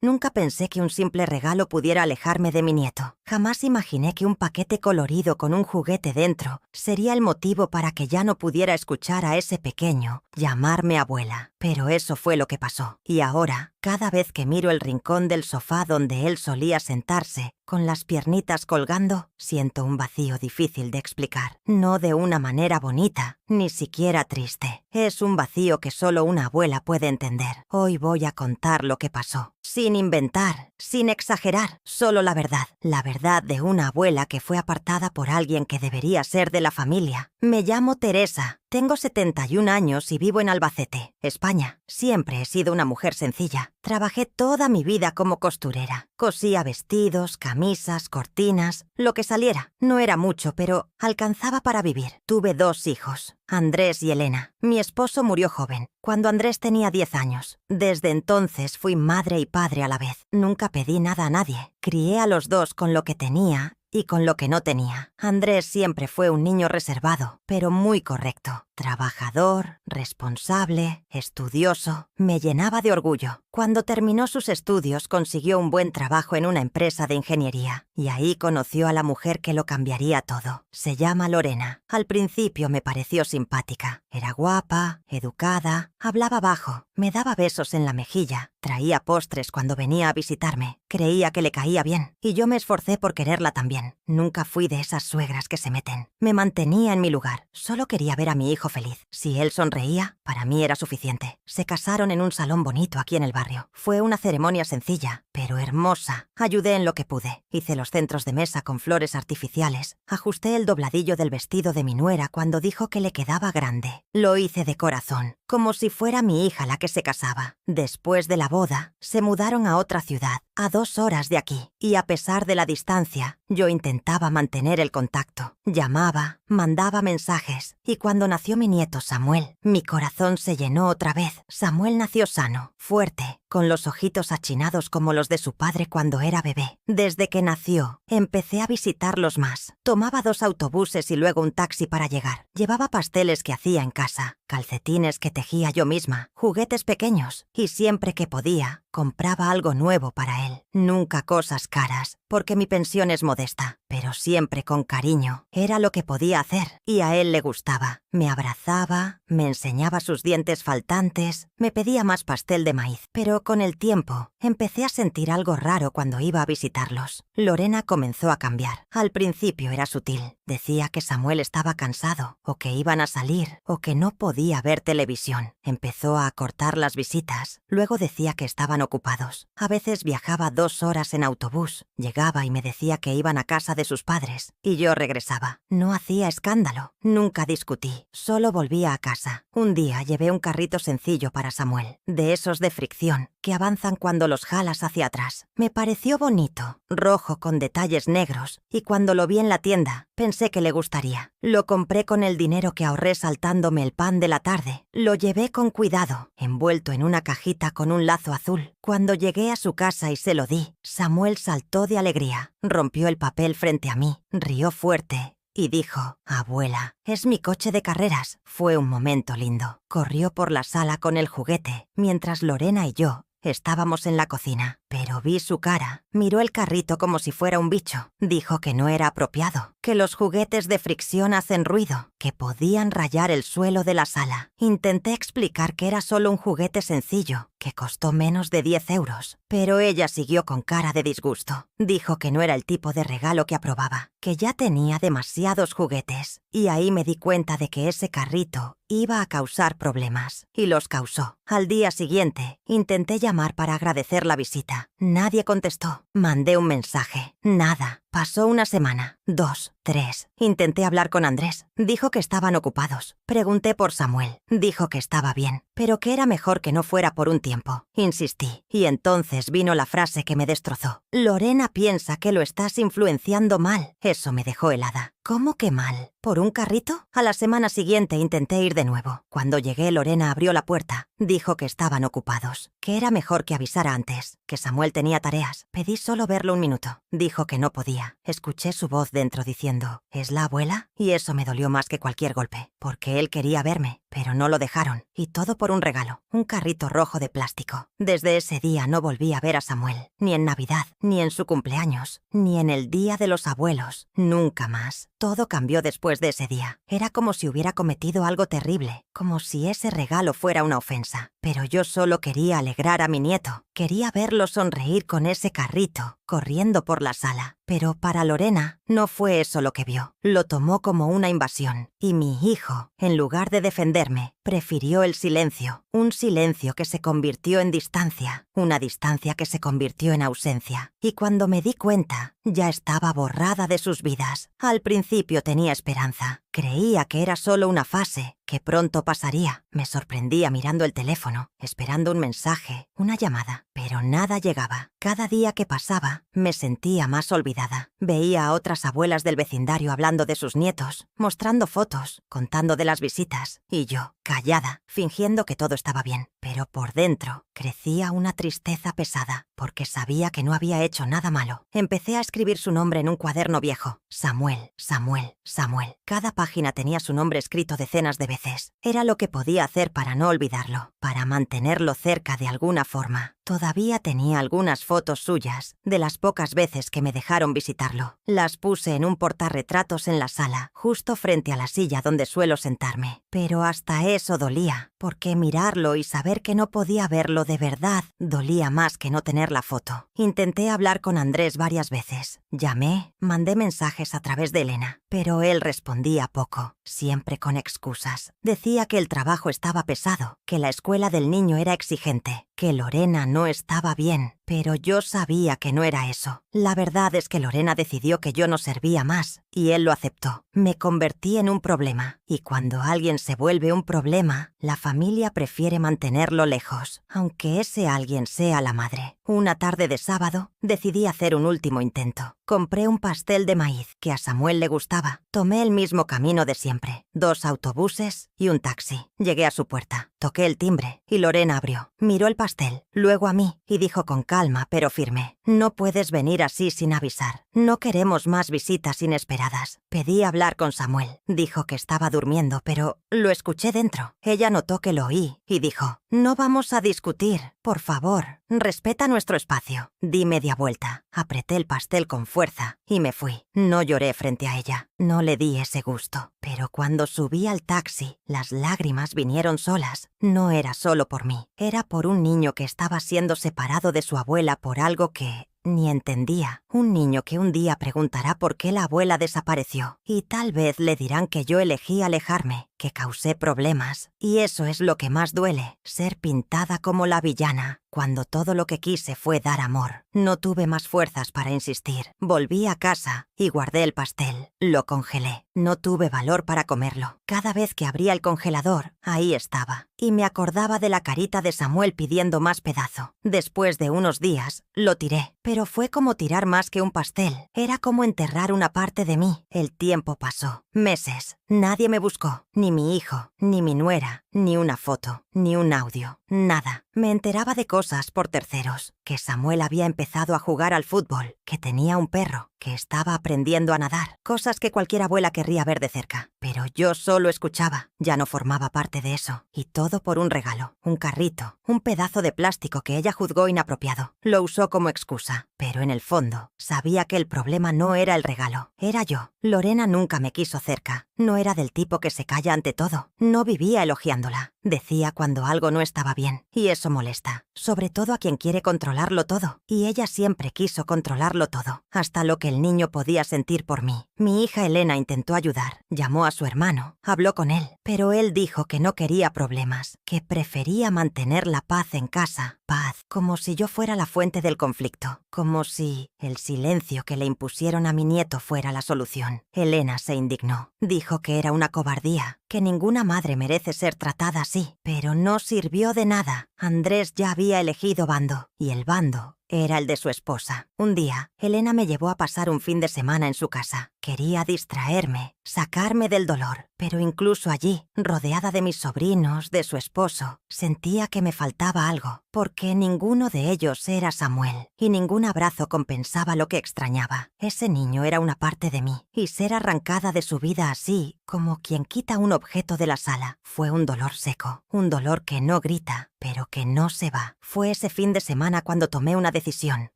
Nunca pensé que un simple regalo pudiera alejarme de mi nieto. Jamás imaginé que un paquete colorido con un juguete dentro sería el motivo para que ya no pudiera escuchar a ese pequeño llamarme abuela. Pero eso fue lo que pasó. Y ahora, cada vez que miro el rincón del sofá donde él solía sentarse, con las piernitas colgando, siento un vacío difícil de explicar. No de una manera bonita, ni siquiera triste. Es un vacío que solo una abuela puede entender. Hoy voy a contar lo que pasó. Sin inventar, sin exagerar, solo la verdad. La verdad de una abuela que fue apartada por alguien que debería ser de la familia. Me llamo Teresa. Tengo 71 años y vivo en Albacete, España. Siempre he sido una mujer sencilla. Trabajé toda mi vida como costurera. Cosía vestidos, camisas, cortinas, lo que saliera. No era mucho, pero alcanzaba para vivir. Tuve 2 hijos, Andrés y Elena. Mi esposo murió joven, cuando Andrés tenía 10 años. Desde entonces fui madre y padre a la vez. Nunca pedí nada a nadie. Crié a los 2 con lo que tenía y con lo que no tenía. Andrés siempre fue un niño reservado, pero muy correcto. Trabajador, responsable, estudioso. Me llenaba de orgullo. Cuando terminó sus estudios consiguió un buen trabajo en una empresa de ingeniería. Y ahí conoció a la mujer que lo cambiaría todo. Se llama Lorena. Al principio me pareció simpática. Era guapa, educada, hablaba bajo, me daba besos en la mejilla, traía postres cuando venía a visitarme. Creía que le caía bien, y yo me esforcé por quererla también. Nunca fui de esas suegras que se meten. Me mantenía en mi lugar. Solo quería ver a mi hijo feliz. Si él sonreía, para mí era suficiente. Se casaron en un salón bonito aquí en el barrio. Fue una ceremonia sencilla, pero hermosa. Ayudé en lo que pude. Hice los centros de mesa con flores artificiales. Ajusté el dobladillo del vestido de mi nuera cuando dijo que le quedaba grande. Lo hice de corazón, como si fuera mi hija la que se casaba. Después de la boda, se mudaron a otra ciudad, a 2 horas de aquí. Y a pesar de la distancia, yo intentaba mantener el contacto. Llamaba, mandaba mensajes. Y cuando nació mi nieto Samuel, mi corazón se llenó otra vez. Samuel nació sano, fuerte, con los ojitos achinados como los de su padre cuando era bebé. Desde que nació, empecé a visitarlos más. Tomaba 2 autobuses y luego un taxi para llegar. Llevaba pasteles que hacía en casa, calcetines que tejía yo misma, juguetes pequeños, y siempre que podía, compraba algo nuevo para él. Nunca cosas caras, porque mi pensión es modesta, pero siempre con cariño. Era lo que podía hacer, y a él le gustaba. Me abrazaba, me enseñaba sus dientes faltantes, me pedía más pastel de maíz. Pero con el tiempo, empecé a sentir algo raro cuando iba a visitarlos. Lorena comenzó a cambiar. Al principio era sutil. Decía que Samuel estaba cansado, o que iban a salir, o que no podía ver televisión. Empezó a acortar las visitas. Luego decía que estaban ocupados. A veces viajaba 2 horas en autobús. Llegaba y me decía que iban a casa de sus padres, y yo regresaba. No hacía escándalo. Nunca discutí. Solo volvía a casa. Un día llevé un carrito sencillo para Samuel, de esos de fricción, que avanzan cuando los jalas hacia atrás. Me pareció bonito, rojo con detalles negros, y cuando lo vi en la tienda, pensé que le gustaría. Lo compré con el dinero que ahorré saltándome el pan de la tarde. Lo llevé con cuidado, envuelto en una cajita con un lazo azul. Cuando llegué a su casa y se lo di, Samuel saltó de alegría. Rompió el papel frente a mí, rió fuerte y dijo: «Abuela, es mi coche de carreras». Fue un momento lindo. Corrió por la sala con el juguete, mientras Lorena y yo estábamos en la cocina. Pero vi su cara. Miró el carrito como si fuera un bicho. Dijo que no era apropiado, que los juguetes de fricción hacen ruido, que podían rayar el suelo de la sala. Intenté explicar que era solo un juguete sencillo, que costó menos de 10 euros. Pero ella siguió con cara de disgusto. Dijo que no era el tipo de regalo que aprobaba, que ya tenía demasiados juguetes. Y ahí me di cuenta de que ese carrito iba a causar problemas. Y los causó. Al día siguiente, intenté llamar para agradecer la visita. Nadie contestó. Mandé un mensaje. Nada. Pasó una semana, 2, 3. Intenté hablar con Andrés. Dijo que estaban ocupados. Pregunté por Samuel. Dijo que estaba bien, pero que era mejor que no fuera por un tiempo. Insistí. Y entonces vino la frase que me destrozó. «Lorena piensa que lo estás influenciando mal». Eso me dejó helada. ¿Cómo que mal? ¿Por un carrito? A la semana siguiente intenté ir de nuevo. Cuando llegué, Lorena abrió la puerta. Dijo que estaban ocupados, que era mejor que avisara antes, que Samuel tenía tareas. Pedí solo verlo un minuto. Dijo que no podía. Escuché su voz dentro diciendo: «¿Es la abuela?». Y eso me dolió más que cualquier golpe, porque él quería verme. pero no lo dejaron, y todo por un regalo, un carrito rojo de plástico. Desde ese día no volví a ver a Samuel, ni en Navidad, ni en su cumpleaños, ni en el Día de los Abuelos, nunca más. Todo cambió después de ese día. Era como si hubiera cometido algo terrible, como si ese regalo fuera una ofensa. Pero yo solo quería alegrar a mi nieto. Quería verlo sonreír con ese carrito, corriendo por la sala. Pero para Lorena no fue eso lo que vio. Lo tomó como una invasión. Y mi hijo, en lugar de defenderme, prefirió el silencio. Un silencio que se convirtió en distancia. Una distancia que se convirtió en ausencia. Y cuando me di cuenta, ya estaba borrada de sus vidas. Al principio tenía esperanza. Creía que era solo una fase, que pronto pasaría. Me sorprendía mirando el teléfono, esperando un mensaje, una llamada. Pero nada llegaba. Cada día que pasaba, me sentía más olvidada. Veía a otras abuelas del vecindario hablando de sus nietos, mostrando fotos, contando de las visitas. Y yo, callada, fingiendo que todo estaba bien. Pero por dentro, crecía una tristeza pesada, porque sabía que no había hecho nada malo. Empecé a escribir su nombre en un cuaderno viejo. Samuel, Samuel, Samuel. Cada página tenía su nombre escrito decenas de veces. Era lo que podía hacer para no olvidarlo, para mantenerlo cerca de alguna forma. Todavía tenía algunas fotos suyas, de las pocas veces que me dejaron visitarlo. Las puse en un portarretratos en la sala, justo frente a la silla donde suelo sentarme. Pero hasta eso dolía, porque mirarlo y saber que no podía verlo de verdad dolía más que no tener la foto. Intenté hablar con Andrés varias veces. Llamé, mandé mensajes a través de Elena, pero él respondía poco, siempre con excusas. Decía que el trabajo estaba pesado, que la escuela del niño era exigente, que Lorena no estaba bien, pero yo sabía que no era eso. La verdad es que Lorena decidió que yo no servía más, y él lo aceptó. Me convertí en un problema, y cuando alguien se vuelve un problema, la familia prefiere mantenerlo lejos, aunque ese alguien sea la madre. Una tarde de sábado, decidí hacer un último intento. Compré un pastel de maíz que a Samuel le gustaba. Tomé el mismo camino de siempre, 2 autobuses y un taxi. Llegué a su puerta, toqué el timbre y Lorena abrió. Miró el pastel, luego a mí, y dijo con calma pero firme: «No puedes venir así sin avisar. No queremos más visitas inesperadas». Pedí hablar con Samuel. Dijo que estaba durmiendo, pero lo escuché dentro. Ella notó que lo oí y dijo: «No vamos a discutir. Por favor, respeta nuestro espacio». Di media vuelta, apreté el pastel con fuerza y me fui. No lloré frente a ella. No le di ese gusto. Pero cuando subí al taxi, las lágrimas vinieron solas. No era solo por mí. Era por un niño que estaba siendo separado de su abuela por algo que ni entendía. Un niño que un día preguntará por qué la abuela desapareció. Y tal vez le dirán que yo elegí alejarme, que causé problemas. Y eso es lo que más duele, ser pintada como la villana, cuando todo lo que quise fue dar amor. No tuve más fuerzas para insistir. Volví a casa y guardé el pastel. Lo congelé. No tuve valor para comerlo. Cada vez que abría el congelador, ahí estaba. Y me acordaba de la carita de Samuel pidiendo más pedazo. Después de unos días, lo tiré. Pero fue como tirar más que un pastel. Era como enterrar una parte de mí. El tiempo pasó. Meses. Nadie me buscó. Ni mi hijo, ni mi nuera, ni una foto, ni un audio. Nada. Me enteraba de cosas por terceros. Que Samuel había empezado a jugar al fútbol. Que tenía un perro. Que estaba aprendiendo a nadar. Cosas que cualquier abuela querría ver de cerca. Pero yo solo escuchaba. Ya no formaba parte de eso. Y todo por un regalo. Un carrito. Un pedazo de plástico que ella juzgó inapropiado. Lo usó como excusa. Pero en el fondo, sabía que el problema no era el regalo. Era yo. Lorena nunca me quiso cerca. No era del tipo que se calla ante todo. No vivía elogiándola. Decía cuando algo no estaba bien. Y eso molesta. Sobre todo a quien quiere controlarlo todo. Y ella siempre quiso controlarlo todo. Hasta lo que el niño podía sentir por mí. Mi hija Elena intentó ayudar. Llamó a su hermano. Habló con él. Pero él dijo que no quería problemas. Que prefería mantener la paz en casa. Paz. Como si yo fuera la fuente del conflicto. Como si el silencio que le impusieron a mi nieto fuera la solución. Elena se indignó. Dijo que era una cobardía. Que ninguna madre merece ser tratada así. Pero no sirvió de nada. Andrés ya había elegido bando. Y el bando era el de su esposa. Un día, Elena me llevó a pasar un fin de semana en su casa. Quería distraerme, sacarme del dolor, pero incluso allí, rodeada de mis sobrinos, de su esposo, sentía que me faltaba algo, porque ninguno de ellos era Samuel, y ningún abrazo compensaba lo que extrañaba. Ese niño era una parte de mí, y ser arrancada de su vida así, como quien quita un objeto de la sala, fue un dolor seco, un dolor que no grita, pero que no se va. Fue ese fin de semana cuando tomé una decisión.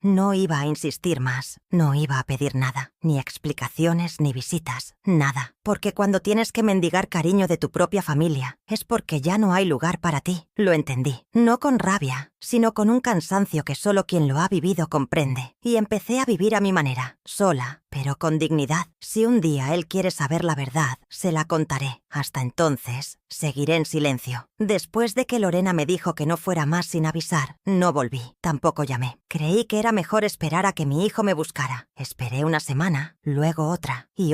No iba a insistir más, no iba a pedir nada, ni explicaciones ni visitas, nada. Porque cuando tienes que mendigar cariño de tu propia familia, es porque ya no hay lugar para ti. Lo entendí, no con rabia, sino con un cansancio que solo quien lo ha vivido comprende. Y empecé a vivir a mi manera, sola, pero con dignidad. Si un día él quiere saber la verdad, se la contaré. Hasta entonces, seguiré en silencio. Después de que Lorena me dijo que no fuera más sin avisar, no volví, tampoco llamé. Creí que era mejor esperar a que mi hijo me buscara. Esperé una semana, luego otra, y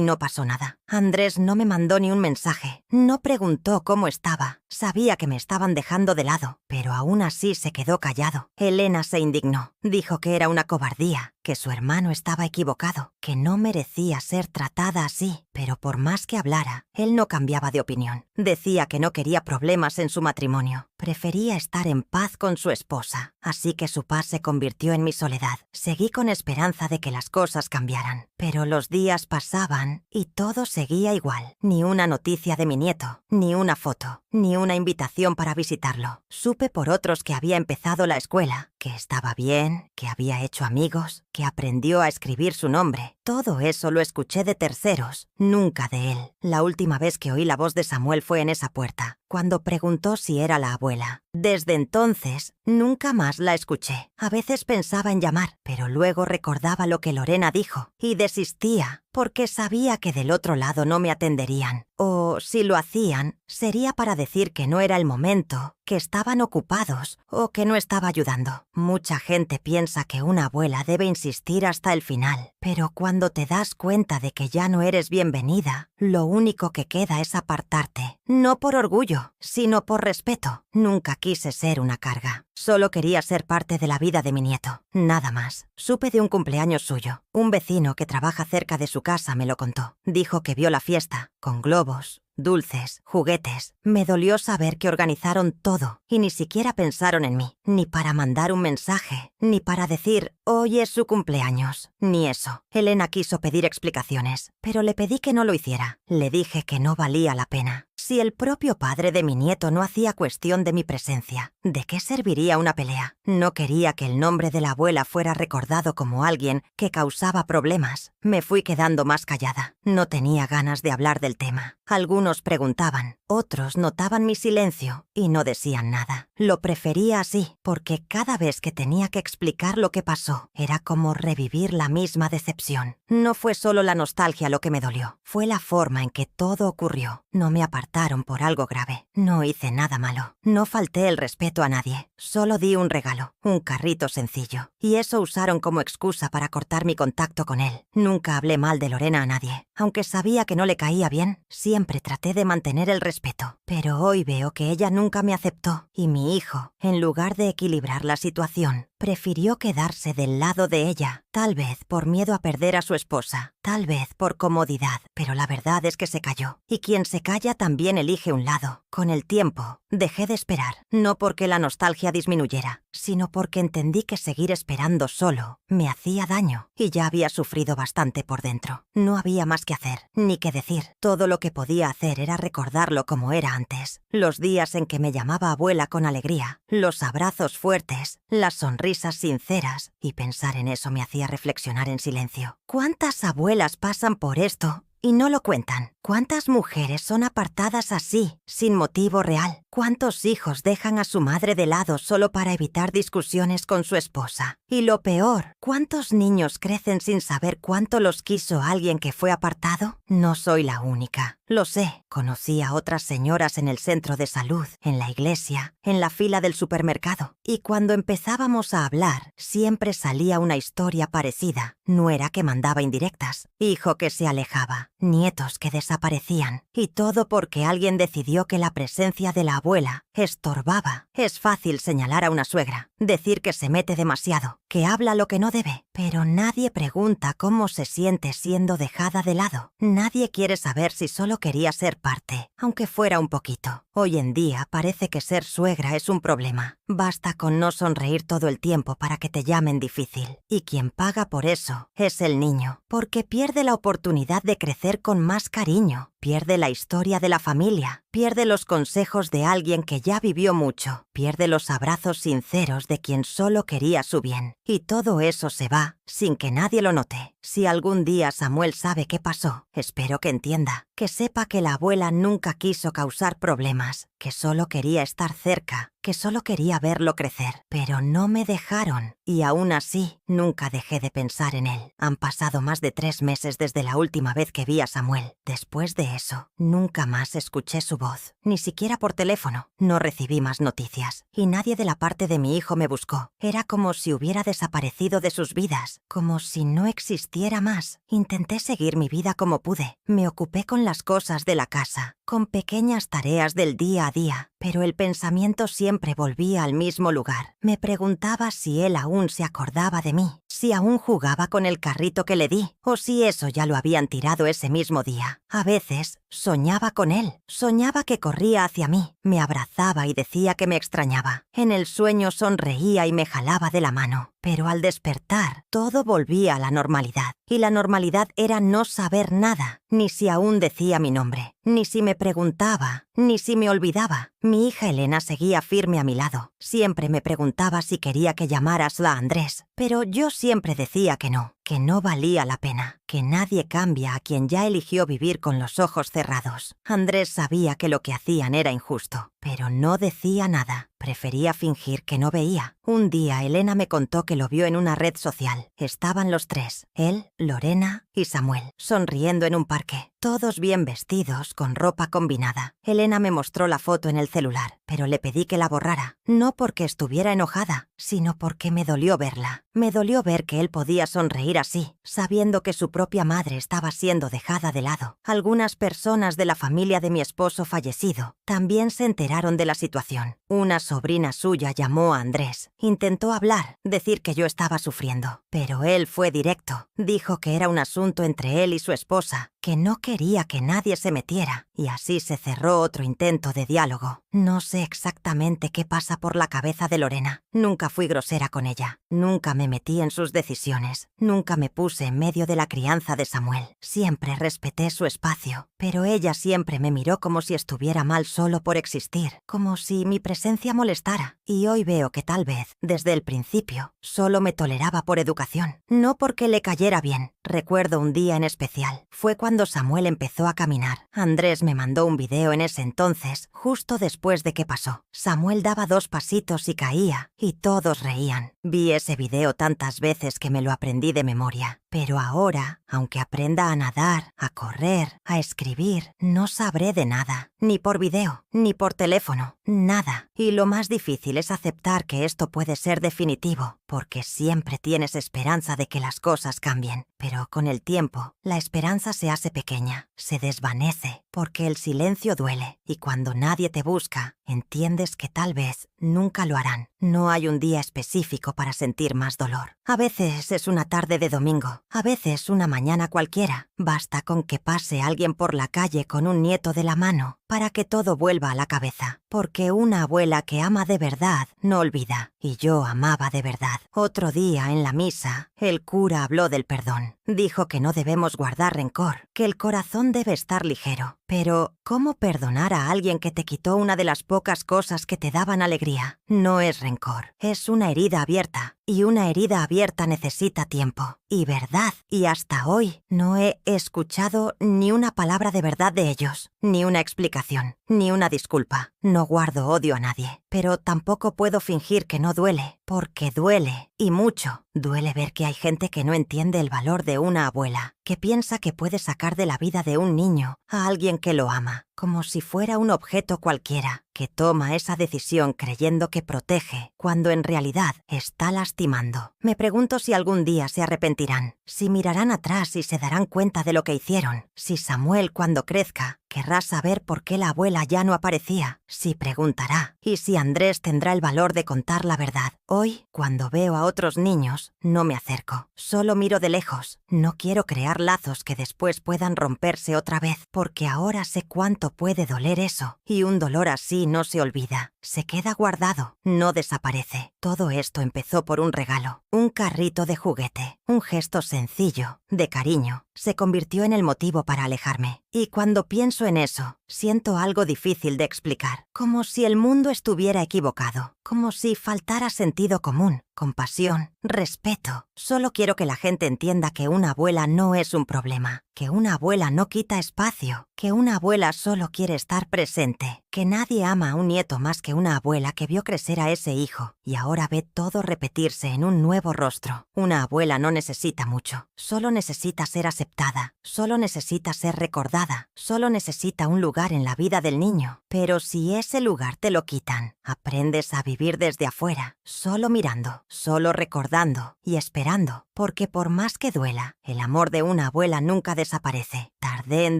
no pasó nada. Andrés no me mandó ni un mensaje, no preguntó cómo estaba. Sabía que me estaban dejando de lado, pero aún así se quedó callado. Elena se indignó, dijo que era una cobardía, que su hermano estaba equivocado, que no merecía ser tratada así, pero por más que hablara, él no cambiaba de opinión. Decía que no quería problemas en su matrimonio, prefería estar en paz con su esposa, así que su paz se convirtió en mi soledad. Seguí con esperanza de que las cosas cambiaran, pero los días pasaban y todo seguía igual. Ni una noticia de mi nieto, ni una foto, ni una invitación para visitarlo. Supe por otros que había empezado la escuela, que estaba bien, que había hecho amigos, que aprendió a escribir su nombre. Todo eso lo escuché de terceros, nunca de él. La última vez que oí la voz de Samuel fue en esa puerta, cuando preguntó si era la abuela. Desde entonces, nunca más la escuché. A veces pensaba en llamar, pero luego recordaba lo que Lorena dijo y desistía, porque sabía que del otro lado no me atenderían. O, si lo hacían, sería para decir que no era el momento, que estaban ocupados o que no estaba ayudando. Mucha gente piensa que una abuela debe insistir hasta el final, pero cuando te das cuenta de que ya no eres bienvenida, lo único que queda es apartarte. No por orgullo, sino por respeto. Nunca quise ser una carga. Solo quería ser parte de la vida de mi nieto. Nada más. Supe de un cumpleaños suyo. Un vecino que trabaja cerca de su casa me lo contó. Dijo que vio la fiesta, con globos, dulces, juguetes. Me dolió saber que organizaron todo y ni siquiera pensaron en mí, ni para mandar un mensaje, ni para decir, hoy es su cumpleaños, ni eso. Elena quiso pedir explicaciones, pero le pedí que no lo hiciera. Le dije que no valía la pena. Si el propio padre de mi nieto no hacía cuestión de mi presencia, ¿de qué serviría una pelea? No quería que el nombre de la abuela fuera recordado como alguien que causaba problemas. Me fui quedando más callada. No tenía ganas de hablar del tema. Algunos preguntaban, otros notaban mi silencio y no decían nada. Lo prefería así, porque cada vez que tenía que explicar lo que pasó, era como revivir la misma decepción. No fue solo la nostalgia lo que me dolió, fue la forma en que todo ocurrió. No me apartaron por algo grave. No hice nada malo. No falté el respeto a nadie. Solo di un regalo, un carrito sencillo. Y eso usaron como excusa para cortar mi contacto con él. Nunca hablé mal de Lorena a nadie. Aunque sabía que no le caía bien, siempre traté de mantener el respeto. Pero hoy veo que ella nunca me aceptó. Y mi hijo, en lugar de equilibrar la situación, prefirió quedarse del lado de ella. Tal vez por miedo a perder a su esposa. Tal vez por comodidad. Pero la verdad es que se calló. Y quien se calla también elige un lado. Con el tiempo, dejé de esperar. No porque la nostalgia disminuyera, sino porque entendí que seguir esperando solo me hacía daño. Y ya había sufrido bastante por dentro. No había más que hacer, ni que decir. Todo lo que podía hacer era recordarlo como era antes. Los días en que me llamaba abuela con alegría. Los abrazos fuertes. Las sonrisas sinceras. Y pensar en eso me hacía reflexionar en silencio. ¿Cuántas abuelas pasan por esto y no lo cuentan? ¿Cuántas mujeres son apartadas así, sin motivo real? ¿Cuántos hijos dejan a su madre de lado solo para evitar discusiones con su esposa? Y lo peor, ¿cuántos niños crecen sin saber cuánto los quiso alguien que fue apartado? No soy la única. Lo sé, conocí a otras señoras en el centro de salud, en la iglesia, en la fila del supermercado. Y cuando empezábamos a hablar, siempre salía una historia parecida. Nuera que mandaba indirectas, hijo que se alejaba, nietos que desaparecían. Y todo porque alguien decidió que la presencia de la abuela estorbaba. Es fácil señalar a una suegra, decir que se mete demasiado, que habla lo que no debe. Pero nadie pregunta cómo se siente siendo dejada de lado. Nadie quiere saber si solo quería ser parte, aunque fuera un poquito. Hoy en día parece que ser suegra es un problema. Basta con no sonreír todo el tiempo para que te llamen difícil. Y quien paga por eso es el niño, porque pierde la oportunidad de crecer con más cariño, pierde la historia de la familia, pierde los consejos de alguien que ya vivió mucho, pierde los abrazos sinceros de quien solo quería su bien. Y todo eso se va sin que nadie lo note. Si algún día Samuel sabe qué pasó, espero que entienda, que sepa que la abuela nunca quiso causar problemas, que solo quería estar cerca, que solo quería verlo crecer. Pero no me dejaron, y aún así nunca dejé de pensar en él. Han pasado más de 3 meses desde la última vez que vi a Samuel. Después de eso, nunca más escuché su voz, ni siquiera por teléfono. No recibí más noticias, y nadie de la parte de mi hijo me buscó. Era como si hubiera desaparecido de sus vidas, como si no existiera más. Intenté seguir mi vida como pude. Me ocupé con las cosas de la casa, con pequeñas tareas del día a día, pero el pensamiento siempre volvía al mismo lugar. Me preguntaba si él aún se acordaba de mí, si aún jugaba con el carrito que le di, o si eso ya lo habían tirado ese mismo día. A veces soñaba con él, soñaba que corría hacia mí, me abrazaba y decía que me extrañaba. En el sueño sonreía y me jalaba de la mano. Pero al despertar, todo volvía a la normalidad. Y la normalidad era no saber nada, ni si aún decía mi nombre, ni si me preguntaba, ni si me olvidaba. Mi hija Elena seguía firme a mi lado. Siempre me preguntaba si quería que llamaras a Andrés, pero yo siempre decía que no valía la pena, que nadie cambia a quien ya eligió vivir con los ojos cerrados. Andrés sabía que lo que hacían era injusto, pero no decía nada. Prefería fingir que no veía. Un día Elena me contó que lo vio en una red social. Estaban los 3, él, Lorena y Samuel, sonriendo en un parque. Todos bien vestidos, con ropa combinada. Elena me mostró la foto en el celular, pero le pedí que la borrara. No porque estuviera enojada, sino porque me dolió verla. Me dolió ver que él podía sonreír así, sabiendo que su propia madre estaba siendo dejada de lado. Algunas personas de la familia de mi esposo fallecido también se enteraron de la situación. Una sobrina suya llamó a Andrés. Intentó hablar, decir que yo estaba sufriendo, pero él fue directo. Dijo que era un asunto entre él y su esposa, que no quería que nadie se metiera, y así se cerró otro intento de diálogo. No sé exactamente qué pasa por la cabeza de Lorena. Nunca fui grosera con ella, nunca me metí en sus decisiones, nunca me puse en medio de la crianza de Samuel. Siempre respeté su espacio, pero ella siempre me miró como si estuviera mal solo por existir, como si mi presencia molestara. Y hoy veo que tal vez, desde el principio, solo me toleraba por educación, no porque le cayera bien. Recuerdo un día en especial. Fue cuando Samuel empezó a caminar. Andrés me mandó un video en ese entonces, justo después de que pasó. Samuel daba 2 pasitos y caía, y todos reían. Vi ese video tantas veces que me lo aprendí de memoria. Pero ahora, aunque aprenda a nadar, a correr, a escribir, no sabré de nada. Ni por video, ni por teléfono, nada. Y lo más difícil es aceptar que esto puede ser definitivo, porque siempre tienes esperanza de que las cosas cambien. Pero con el tiempo, la esperanza se hace pequeña, se desvanece, porque el silencio duele. Y cuando nadie te busca, entiendes que tal vez nunca lo harán. No hay un día específico para sentir más dolor. A veces es una tarde de domingo, a veces una mañana cualquiera. Basta con que pase alguien por la calle con un nieto de la mano para que todo vuelva a la cabeza. Porque una abuela que ama de verdad no olvida. Y yo amaba de verdad. Otro día, en la misa, el cura habló del perdón. Dijo que no debemos guardar rencor, que el corazón debe estar ligero. Pero, ¿cómo perdonar a alguien que te quitó una de las pocas cosas que te daban alegría? No es rencor, es una herida abierta. Y una herida abierta necesita tiempo y verdad. Y hasta hoy no he escuchado ni una palabra de verdad de ellos, ni una explicación, ni una disculpa. No guardo odio a nadie, pero tampoco puedo fingir que no duele, porque duele, y mucho. Duele ver que hay gente que no entiende el valor de una abuela, que piensa que puede sacar de la vida de un niño a alguien que lo ama, como si fuera un objeto cualquiera, que toma esa decisión creyendo que protege, cuando en realidad está lastimando. Me pregunto si algún día se arrepentirán, si mirarán atrás y se darán cuenta de lo que hicieron, si Samuel, cuando crezca, Querrá saber por qué la abuela ya no aparecía. Si preguntará. Y si Andrés tendrá el valor de contar la verdad. Hoy, cuando veo a otros niños, no me acerco. Solo miro de lejos. No quiero crear lazos que después puedan romperse otra vez, porque ahora sé cuánto puede doler eso. Y un dolor así no se olvida. Se queda guardado. No desaparece. Todo esto empezó por un regalo. Un carrito de juguete. Un gesto sencillo, de cariño. Se convirtió en el motivo para alejarme. Y cuando pienso en eso, siento algo difícil de explicar. Como si el mundo estuviera equivocado. Como si faltara sentido común, compasión, respeto. Solo quiero que la gente entienda que una abuela no es un problema. Que una abuela no quita espacio. Que una abuela solo quiere estar presente. Que nadie ama a un nieto más que una abuela que vio crecer a ese hijo y ahora ve todo repetirse en un nuevo rostro. Una abuela no necesita mucho. Solo necesita ser aceptada. Solo necesita ser recordada. Solo necesita un lugar en la vida del niño. Pero si ese lugar te lo quitan, aprendes a vivir desde afuera, solo mirando, solo recordando y esperando. Porque por más que duela, el amor de una abuela nunca desaparece. Tardé en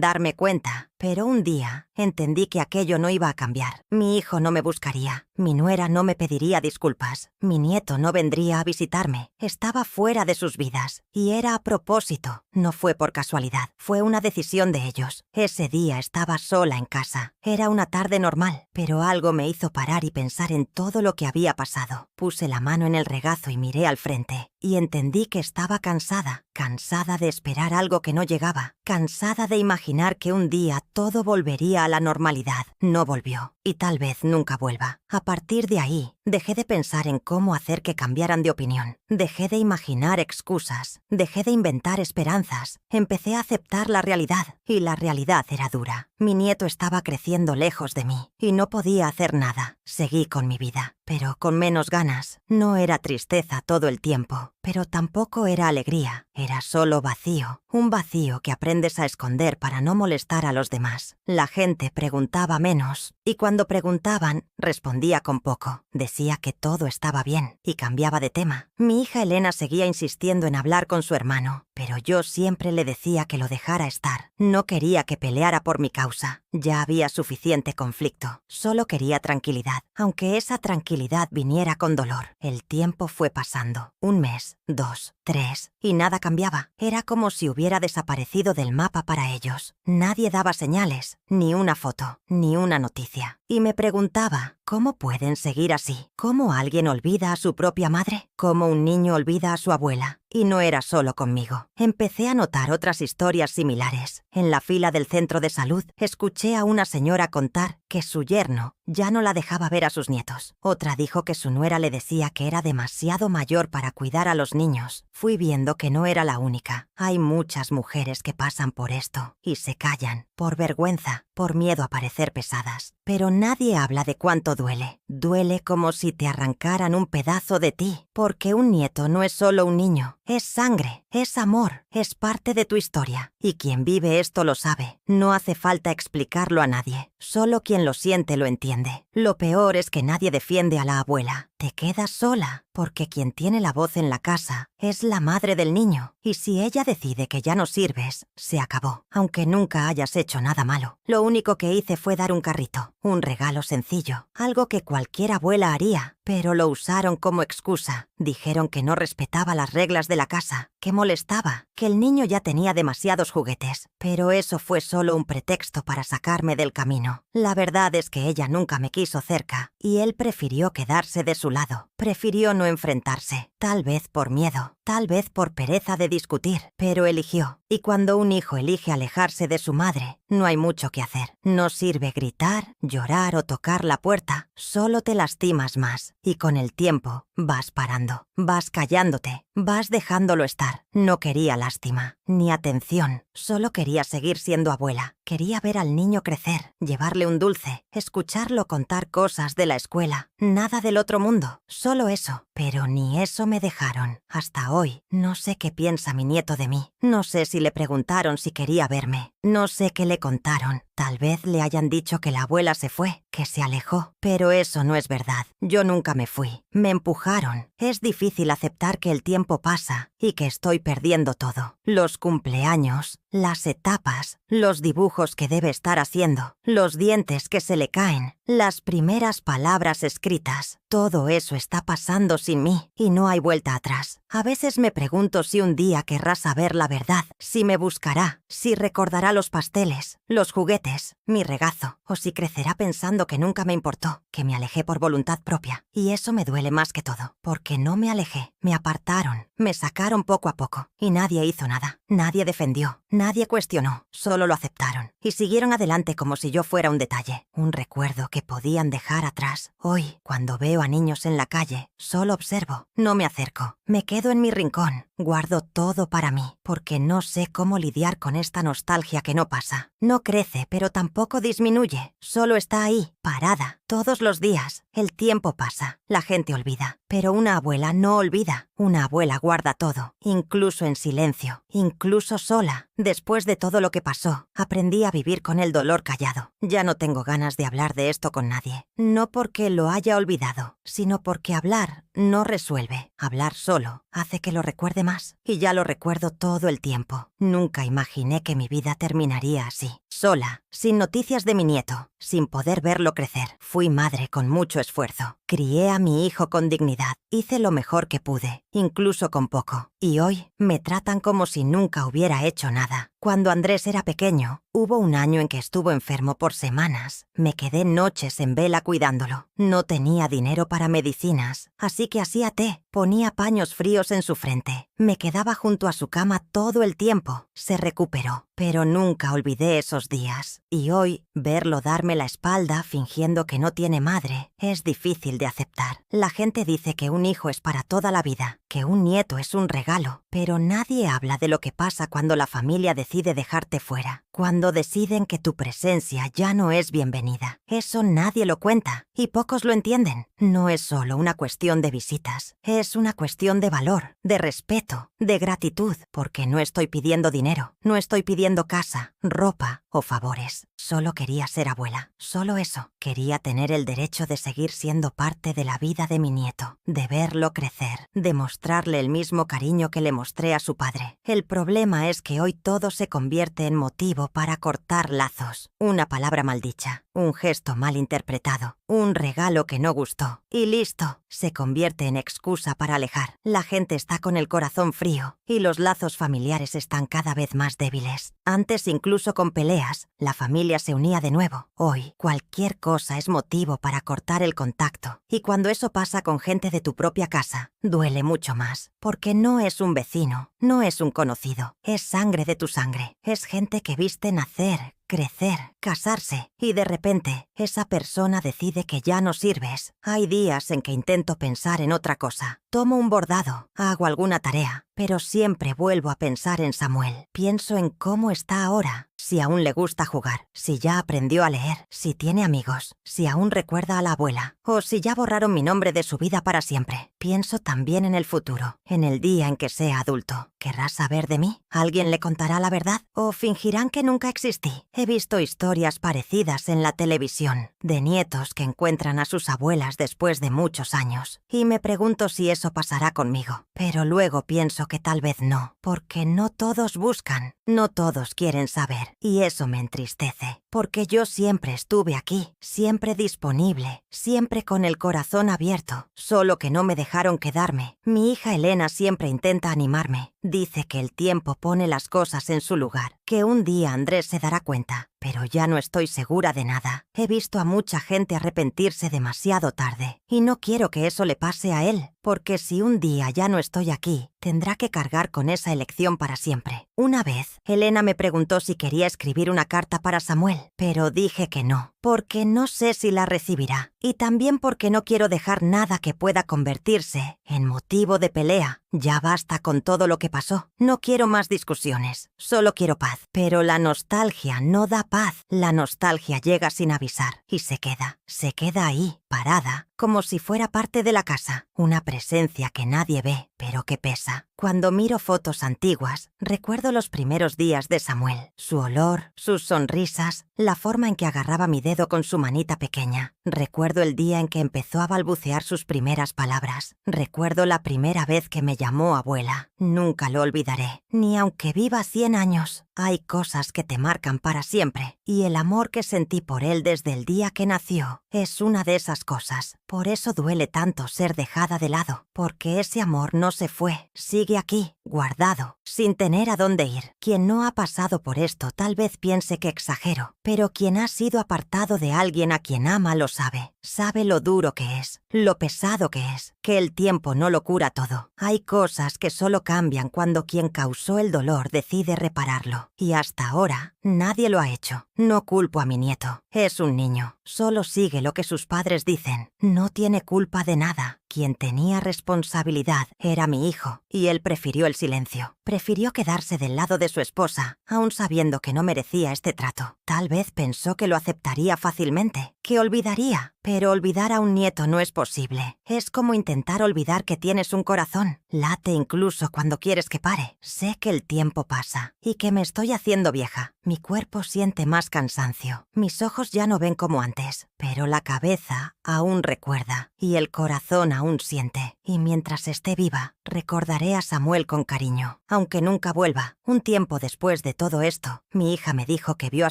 darme cuenta, pero un día entendí que aquello no iba a cambiar. Mi hijo no me buscaría, mi nuera no me pediría disculpas, mi nieto no vendría a visitarme. Estaba fuera de sus vidas, y era a propósito. No fue por casualidad, fue una decisión de ellos. Ese día estaba sola en casa. Era una tarde normal, pero algo me hizo parar y pensar en todo lo que había pasado. Puse la mano en el regazo y miré al frente, y entendí que estaba cansada, cansada de esperar algo que no llegaba, cansada de imaginar que un día todo volvería a la normalidad. No volvió, y tal vez nunca vuelva. A partir de ahí, dejé de pensar en cómo hacer que cambiaran de opinión. Dejé de imaginar excusas, dejé de inventar esperanzas. Empecé a aceptar la realidad, y la realidad era dura. Mi nieto estaba creciendo lejos de mí, y no podía hacer nada. Seguí con mi vida, pero con menos ganas. No era tristeza todo el tiempo, pero tampoco era alegría. Era solo vacío, un vacío que aprendes a esconder para no molestar a los demás. La gente preguntaba menos, y cuando preguntaban, respondía con poco. Decía que todo estaba bien, y cambiaba de tema. Mi hija Elena seguía insistiendo en hablar con su hermano, pero yo siempre le decía que lo dejara estar. No quería que peleara por mi causa. Ya había suficiente conflicto. Solo quería tranquilidad, aunque esa tranquilidad viniera con dolor. El tiempo fue pasando. 1 mes, 2, 3, y nada cambiaba. Era como si hubiera desaparecido del mapa para ellos. Nadie daba señales, ni una foto, ni una noticia. Y me preguntaba, ¿cómo pueden seguir así? ¿Cómo alguien olvida a su propia madre? ¿Cómo un niño olvida a su abuela? Y no era solo conmigo. Empecé a notar otras historias similares. En la fila del centro de salud, escuché a una señora contar que su yerno ya no la dejaba ver a sus nietos. Otra dijo que su nuera le decía que era demasiado mayor para cuidar a los niños. Fui viendo que no era la única. Hay muchas mujeres que pasan por esto y se callan, por vergüenza, por miedo a parecer pesadas. Pero nadie habla de cuánto duele. Duele como si te arrancaran un pedazo de ti, porque un nieto no es solo un niño. Es sangre, es amor, es parte de tu historia. Y quien vive esto lo sabe. No hace falta explicarlo a nadie. Solo quien lo siente lo entiende. Lo peor es que nadie defiende a la abuela. Te quedas sola, porque quien tiene la voz en la casa es la madre del niño. Y si ella decide que ya no sirves, se acabó. Aunque nunca hayas hecho nada malo. Lo único que hice fue dar un carrito. Un regalo sencillo. Algo que cualquier abuela haría. Pero lo usaron como excusa. Dijeron que no respetaba las reglas de la casa, que molestaba, que el niño ya tenía demasiados juguetes. Pero eso fue solo un pretexto para sacarme del camino. La verdad es que ella nunca me quiso cerca, y él prefirió quedarse de su lado. Prefirió no enfrentarse. Tal vez por miedo, tal vez por pereza de discutir, pero eligió. Y cuando un hijo elige alejarse de su madre, no hay mucho que hacer. No sirve gritar, llorar o tocar la puerta. Solo te lastimas más. Y con el tiempo, vas parando. Vas callándote. Vas dejándolo estar. No quería lástima, ni atención. Solo quería seguir siendo abuela. Quería ver al niño crecer, llevarle un dulce, escucharlo contar cosas de la escuela. Nada del otro mundo, solo eso. Pero ni eso me dejaron. Hasta hoy, no sé qué piensa mi nieto de mí. No sé si le preguntaron si quería verme. No sé qué le contaron. Tal vez le hayan dicho que la abuela se fue, que se alejó, pero eso no es verdad. Yo nunca me fui. Me empujaron. Es difícil aceptar que el tiempo pasa y que estoy perdiendo todo. Los cumpleaños, las etapas, los dibujos que debe estar haciendo, los dientes que se le caen, las primeras palabras escritas. Todo eso está pasando sin mí y no hay vuelta atrás. A veces me pregunto si un día querrá saber la verdad, si me buscará, si recordará los pasteles, los juguetes, mi regazo, o si crecerá pensando que nunca me importó, que me alejé por voluntad propia. Y eso me duele más que todo, porque no me alejé, me apartaron, me sacaron poco a poco, y nadie hizo nada, nadie defendió, nadie cuestionó, solo lo aceptaron, y siguieron adelante como si yo fuera un detalle, un recuerdo que podían dejar atrás. Hoy, cuando veo a niños en la calle, solo observo, no me acerco, me quedo en mi rincón, guardo todo para mí, porque no sé cómo lidiar con esta nostalgia que no pasa. No crece, pero tampoco disminuye, solo está ahí, parada, todos los días. El tiempo pasa, la gente olvida, pero una abuela no olvida. Una abuela guarda todo, incluso en silencio, incluso sola. Después de todo lo que pasó, aprendí a vivir con el dolor callado. Ya no tengo ganas de hablar de esto con nadie. No porque lo haya olvidado, sino porque hablar no resuelve. Hablar solo hace que lo recuerde más. Y ya lo recuerdo todo el tiempo. Nunca imaginé que mi vida terminaría así. Sola, sin noticias de mi nieto, sin poder verlo crecer. Fui madre con mucho esfuerzo. Crié a mi hijo con dignidad. Hice lo mejor que pude, incluso con poco. Y hoy me tratan como si nunca hubiera hecho nada. Cuando Andrés era pequeño, hubo un año en que estuvo enfermo por semanas. Me quedé noches en vela cuidándolo. No tenía dinero para medicinas, así que hacía té, ponía paños fríos en su frente. Me quedaba junto a su cama todo el tiempo. Se recuperó, pero nunca olvidé esos días. Y hoy, verlo darme la espalda fingiendo que no tiene madre, es difícil de aceptar. La gente dice que un hijo es para toda la vida, que un nieto es un regalo, pero nadie habla de lo que pasa cuando la familia decide dejarte fuera, cuando deciden que tu presencia ya no es bienvenida. Eso nadie lo cuenta y pocos lo entienden. No es solo una cuestión de visitas, es una cuestión de valor, de respeto, de gratitud, porque no estoy pidiendo dinero, no estoy pidiendo casa, ropa o favores. Solo quería ser abuela, solo eso. Quería tener el derecho de seguir siendo parte de la vida de mi nieto, de verlo crecer, de mostrarle el mismo cariño que le mostré a su padre. El problema es que hoy todo se convierte en motivo para cortar lazos. Una palabra maldicha, un gesto mal interpretado, un regalo que no gustó. Y listo, se convierte en excusa para alejar. La gente está con el corazón frío y los lazos familiares están cada vez más débiles. Antes, incluso con peleas, la familia se unía de nuevo. Hoy, cualquier cosa es motivo para cortar el contacto. Y cuando eso pasa con gente de tu propia casa, duele mucho más. Porque no es un vecino, no es un conocido, es sangre de tu sangre. Es gente que viste nacer, crecer, casarse, y de repente esa persona decide que ya no sirves. Hay días en que intento pensar en otra cosa. Tomo un bordado, hago alguna tarea, pero siempre vuelvo a pensar en Samuel. Pienso en cómo está ahora, si aún le gusta jugar, si ya aprendió a leer, si tiene amigos, si aún recuerda a la abuela, o si ya borraron mi nombre de su vida para siempre. Pienso también en el futuro, en el día en que sea adulto. ¿Querrá saber de mí? ¿Alguien le contará la verdad? ¿O fingirán que nunca existí? He visto historias parecidas en la televisión, de nietos que encuentran a sus abuelas después de muchos años, y me pregunto si eso pasará conmigo. Pero luego pienso que tal vez no, porque no todos buscan, no todos quieren saber, y eso me entristece, porque yo siempre estuve aquí, siempre disponible, siempre con el corazón abierto, solo que no me dejaron quedarme. Mi hija Elena siempre intenta animarme. Dice que el tiempo pone las cosas en su lugar, que un día Andrés se dará cuenta, pero ya no estoy segura de nada. He visto a mucha gente arrepentirse demasiado tarde, y no quiero que eso le pase a él, porque si un día ya no estoy aquí, tendrá que cargar con esa elección para siempre. Una vez, Elena me preguntó si quería escribir una carta para Samuel, pero dije que no, porque no sé si la recibirá, y también porque no quiero dejar nada que pueda convertirse en motivo de pelea. Ya basta con todo lo que pasó. No quiero más discusiones, solo quiero paz. Pero la nostalgia no da paz. La nostalgia llega sin avisar y se queda ahí, parada, como si fuera parte de la casa, una presencia que nadie ve, pero que pesa. Cuando miro fotos antiguas, recuerdo los primeros días de Samuel, su olor, sus sonrisas, la forma en que agarraba mi dedo con su manita pequeña. Recuerdo el día en que empezó a balbucear sus primeras palabras. Recuerdo la primera vez que me llamó abuela. Nunca lo olvidaré, ni aunque viva 100 años. Hay cosas que te marcan para siempre, y el amor que sentí por él desde el día que nació es una de esas cosas. Por eso duele tanto ser dejada de lado, porque ese amor no se fue, sigue aquí, guardado, sin tener a dónde ir. Quien no ha pasado por esto tal vez piense que exagero, pero quien ha sido apartado de alguien a quien ama lo sabe. Sabe lo duro que es, lo pesado que es, que el tiempo no lo cura todo. Hay cosas que solo cambian cuando quien causó el dolor decide repararlo. Y hasta ahora, nadie lo ha hecho. No culpo a mi nieto. Es un niño. Solo sigue lo que sus padres dicen. No tiene culpa de nada. Quien tenía responsabilidad era mi hijo, y él prefirió el silencio. Prefirió quedarse del lado de su esposa, aun sabiendo que no merecía este trato. Tal vez pensó que lo aceptaría fácilmente, que olvidaría. Pero olvidar a un nieto no es posible. Es como intentar olvidar que tienes un corazón. Late incluso cuando quieres que pare. Sé que el tiempo pasa, y que me estoy haciendo vieja. Mi cuerpo siente más cansancio. Mis ojos ya no ven como antes, pero la cabeza aún recuerda, y el corazón aún siente. Y mientras esté viva, recordaré a Samuel con cariño, aunque nunca vuelva. Un tiempo después de todo esto, mi hija me dijo que vio a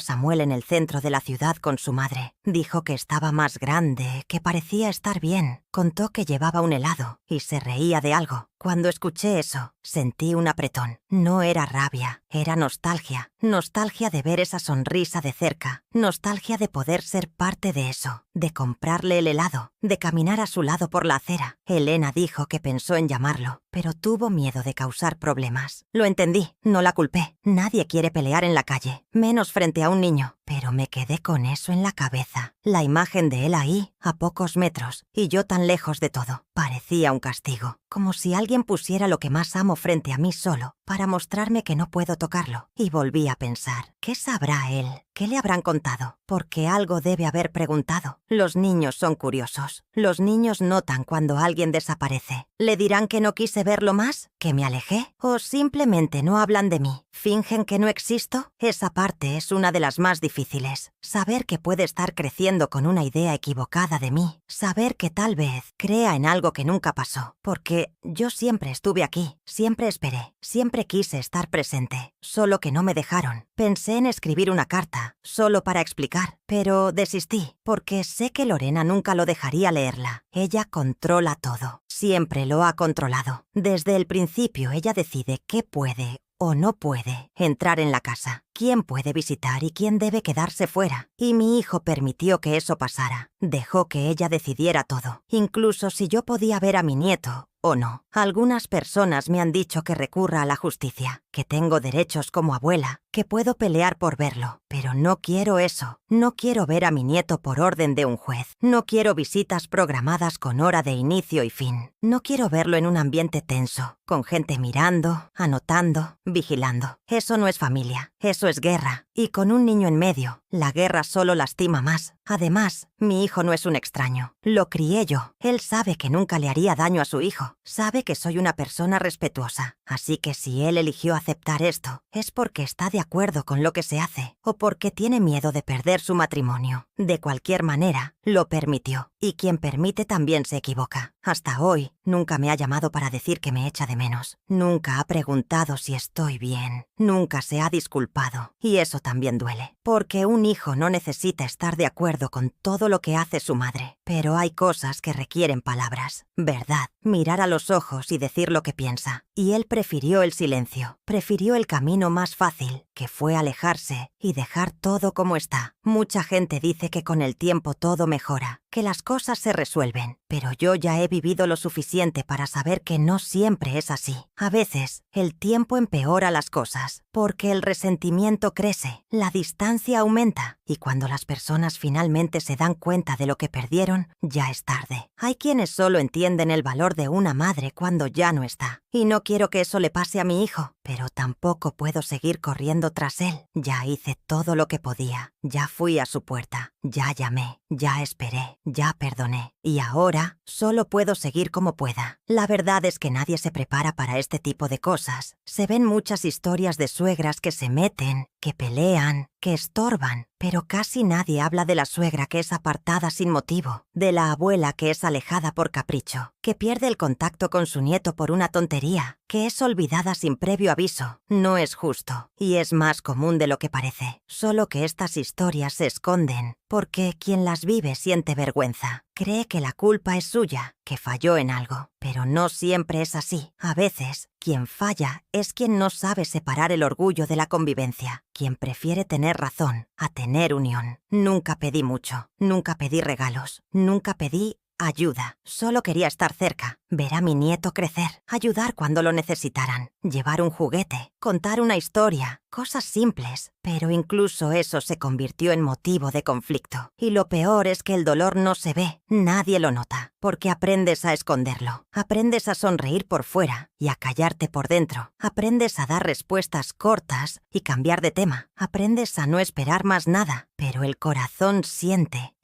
Samuel en el centro de la ciudad con su madre. Dijo que estaba más grande, que parecía estar bien. Contó que llevaba un helado y se reía de algo. Cuando escuché eso, sentí un apretón. No era rabia, era nostalgia. Nostalgia de ver esa sonrisa de cerca. Nostalgia de poder ser parte de eso. De comprarle el helado. De caminar a su lado por la acera. Elena dijo que pensó en llamarlo, pero tuvo miedo de causar problemas. Lo entendí, no la culpé. Nadie quiere pelear en la calle, menos frente a un niño. Pero me quedé con eso en la cabeza. La imagen de él ahí, a pocos metros, y yo tan lejos de todo. Parecía un castigo. Como si alguien pusiera lo que más amo frente a mí solo, para mostrarme que no puedo tocarlo. Y volví a pensar, ¿qué sabrá él? ¿Qué le habrán contado? Porque algo debe haber preguntado. Los niños son curiosos. Los niños notan cuando alguien desaparece. ¿Le dirán que no quise verlo más? ¿Que me alejé? ¿O simplemente no hablan de mí? ¿Fingen que no existo? Esa parte es una de las más difíciles. Saber que puede estar creciendo con una idea equivocada de mí. Saber que tal vez crea en algo que nunca pasó. Porque yo siempre estuve aquí. Siempre esperé. Siempre quise estar presente. Solo que no me dejaron. Pensé en escribir una carta, solo para explicar, pero desistí, porque sé que Lorena nunca lo dejaría leerla. Ella controla todo. Siempre lo ha controlado. Desde el principio ella decide qué puede o no puede entrar en la casa, quién puede visitar y quién debe quedarse fuera. Y mi hijo permitió que eso pasara. Dejó que ella decidiera todo, incluso si yo podía ver a mi nieto o no. Algunas personas me han dicho que recurra a la justicia, que tengo derechos como abuela, que puedo pelear por verlo. Pero no quiero eso. No quiero ver a mi nieto por orden de un juez. No quiero visitas programadas con hora de inicio y fin. No quiero verlo en un ambiente tenso, con gente mirando, anotando, vigilando. Eso no es familia. Eso es guerra. Y con un niño en medio, la guerra solo lastima más. Además, mi hijo no es un extraño. Lo crié yo. Él sabe que nunca le haría daño a su hijo. Sabe que soy una persona respetuosa. Así que si él eligió aceptar esto, es porque está de acuerdo con lo que se hace, o porque tiene miedo de perder su matrimonio. De cualquier manera, lo permitió. Y quien permite también se equivoca. Hasta hoy, nunca me ha llamado para decir que me echa de menos. Nunca ha preguntado si estoy bien. Nunca se ha disculpado. Y eso también duele. Porque un hijo no necesita estar de acuerdo con todo lo que hace su madre. Pero hay cosas que requieren palabras. Verdad. Mirar a los ojos y decir lo que piensa. Y él prefirió el silencio. Prefirió el camino más fácil, que fue alejarse y dejar todo como está. Mucha gente dice que con el tiempo todo mejora, que las cosas se resuelven. Pero yo ya he vivido lo suficiente para saber que no siempre es así. A veces, el tiempo empeora las cosas, porque el resentimiento crece, la distancia aumenta, y cuando las personas finalmente se dan cuenta de lo que perdieron, ya es tarde. Hay quienes solo entienden el valor de una madre cuando ya no está, y no quiero que eso le pase a mi hijo, pero tampoco puedo seguir corriendo tras él. Ya hice todo lo que podía, ya fui a su puerta, ya llamé, ya esperé, ya perdoné, y ahora solo puedo seguir como pueda. La verdad es que nadie se prepara para este tipo de cosas. Se ven muchas historias de suegras que se meten, que pelean, que estorban, pero casi nadie habla de la suegra que es apartada sin motivo, de la abuela que es alejada por capricho, que pierde el contacto con su nieto por una tontería, que es olvidada sin previo aviso. No es justo, y es más común de lo que parece, solo que estas historias se esconden porque quien las vive siente vergüenza. Cree que la culpa es suya, que falló en algo, pero no siempre es así. A veces, quien falla es quien no sabe separar el orgullo de la convivencia, quien prefiere tener razón a tener unión. Nunca pedí mucho, nunca pedí regalos, nunca pedí ayuda. Solo quería estar cerca, ver a mi nieto crecer, ayudar cuando lo necesitaran, llevar un juguete, contar una historia, cosas simples. Pero incluso eso se convirtió en motivo de conflicto. Y lo peor es que el dolor no se ve, nadie lo nota, porque aprendes a esconderlo. Aprendes a sonreír por fuera y a callarte por dentro. Aprendes a dar respuestas cortas y cambiar de tema. Aprendes a no esperar más nada. Pero el corazón siente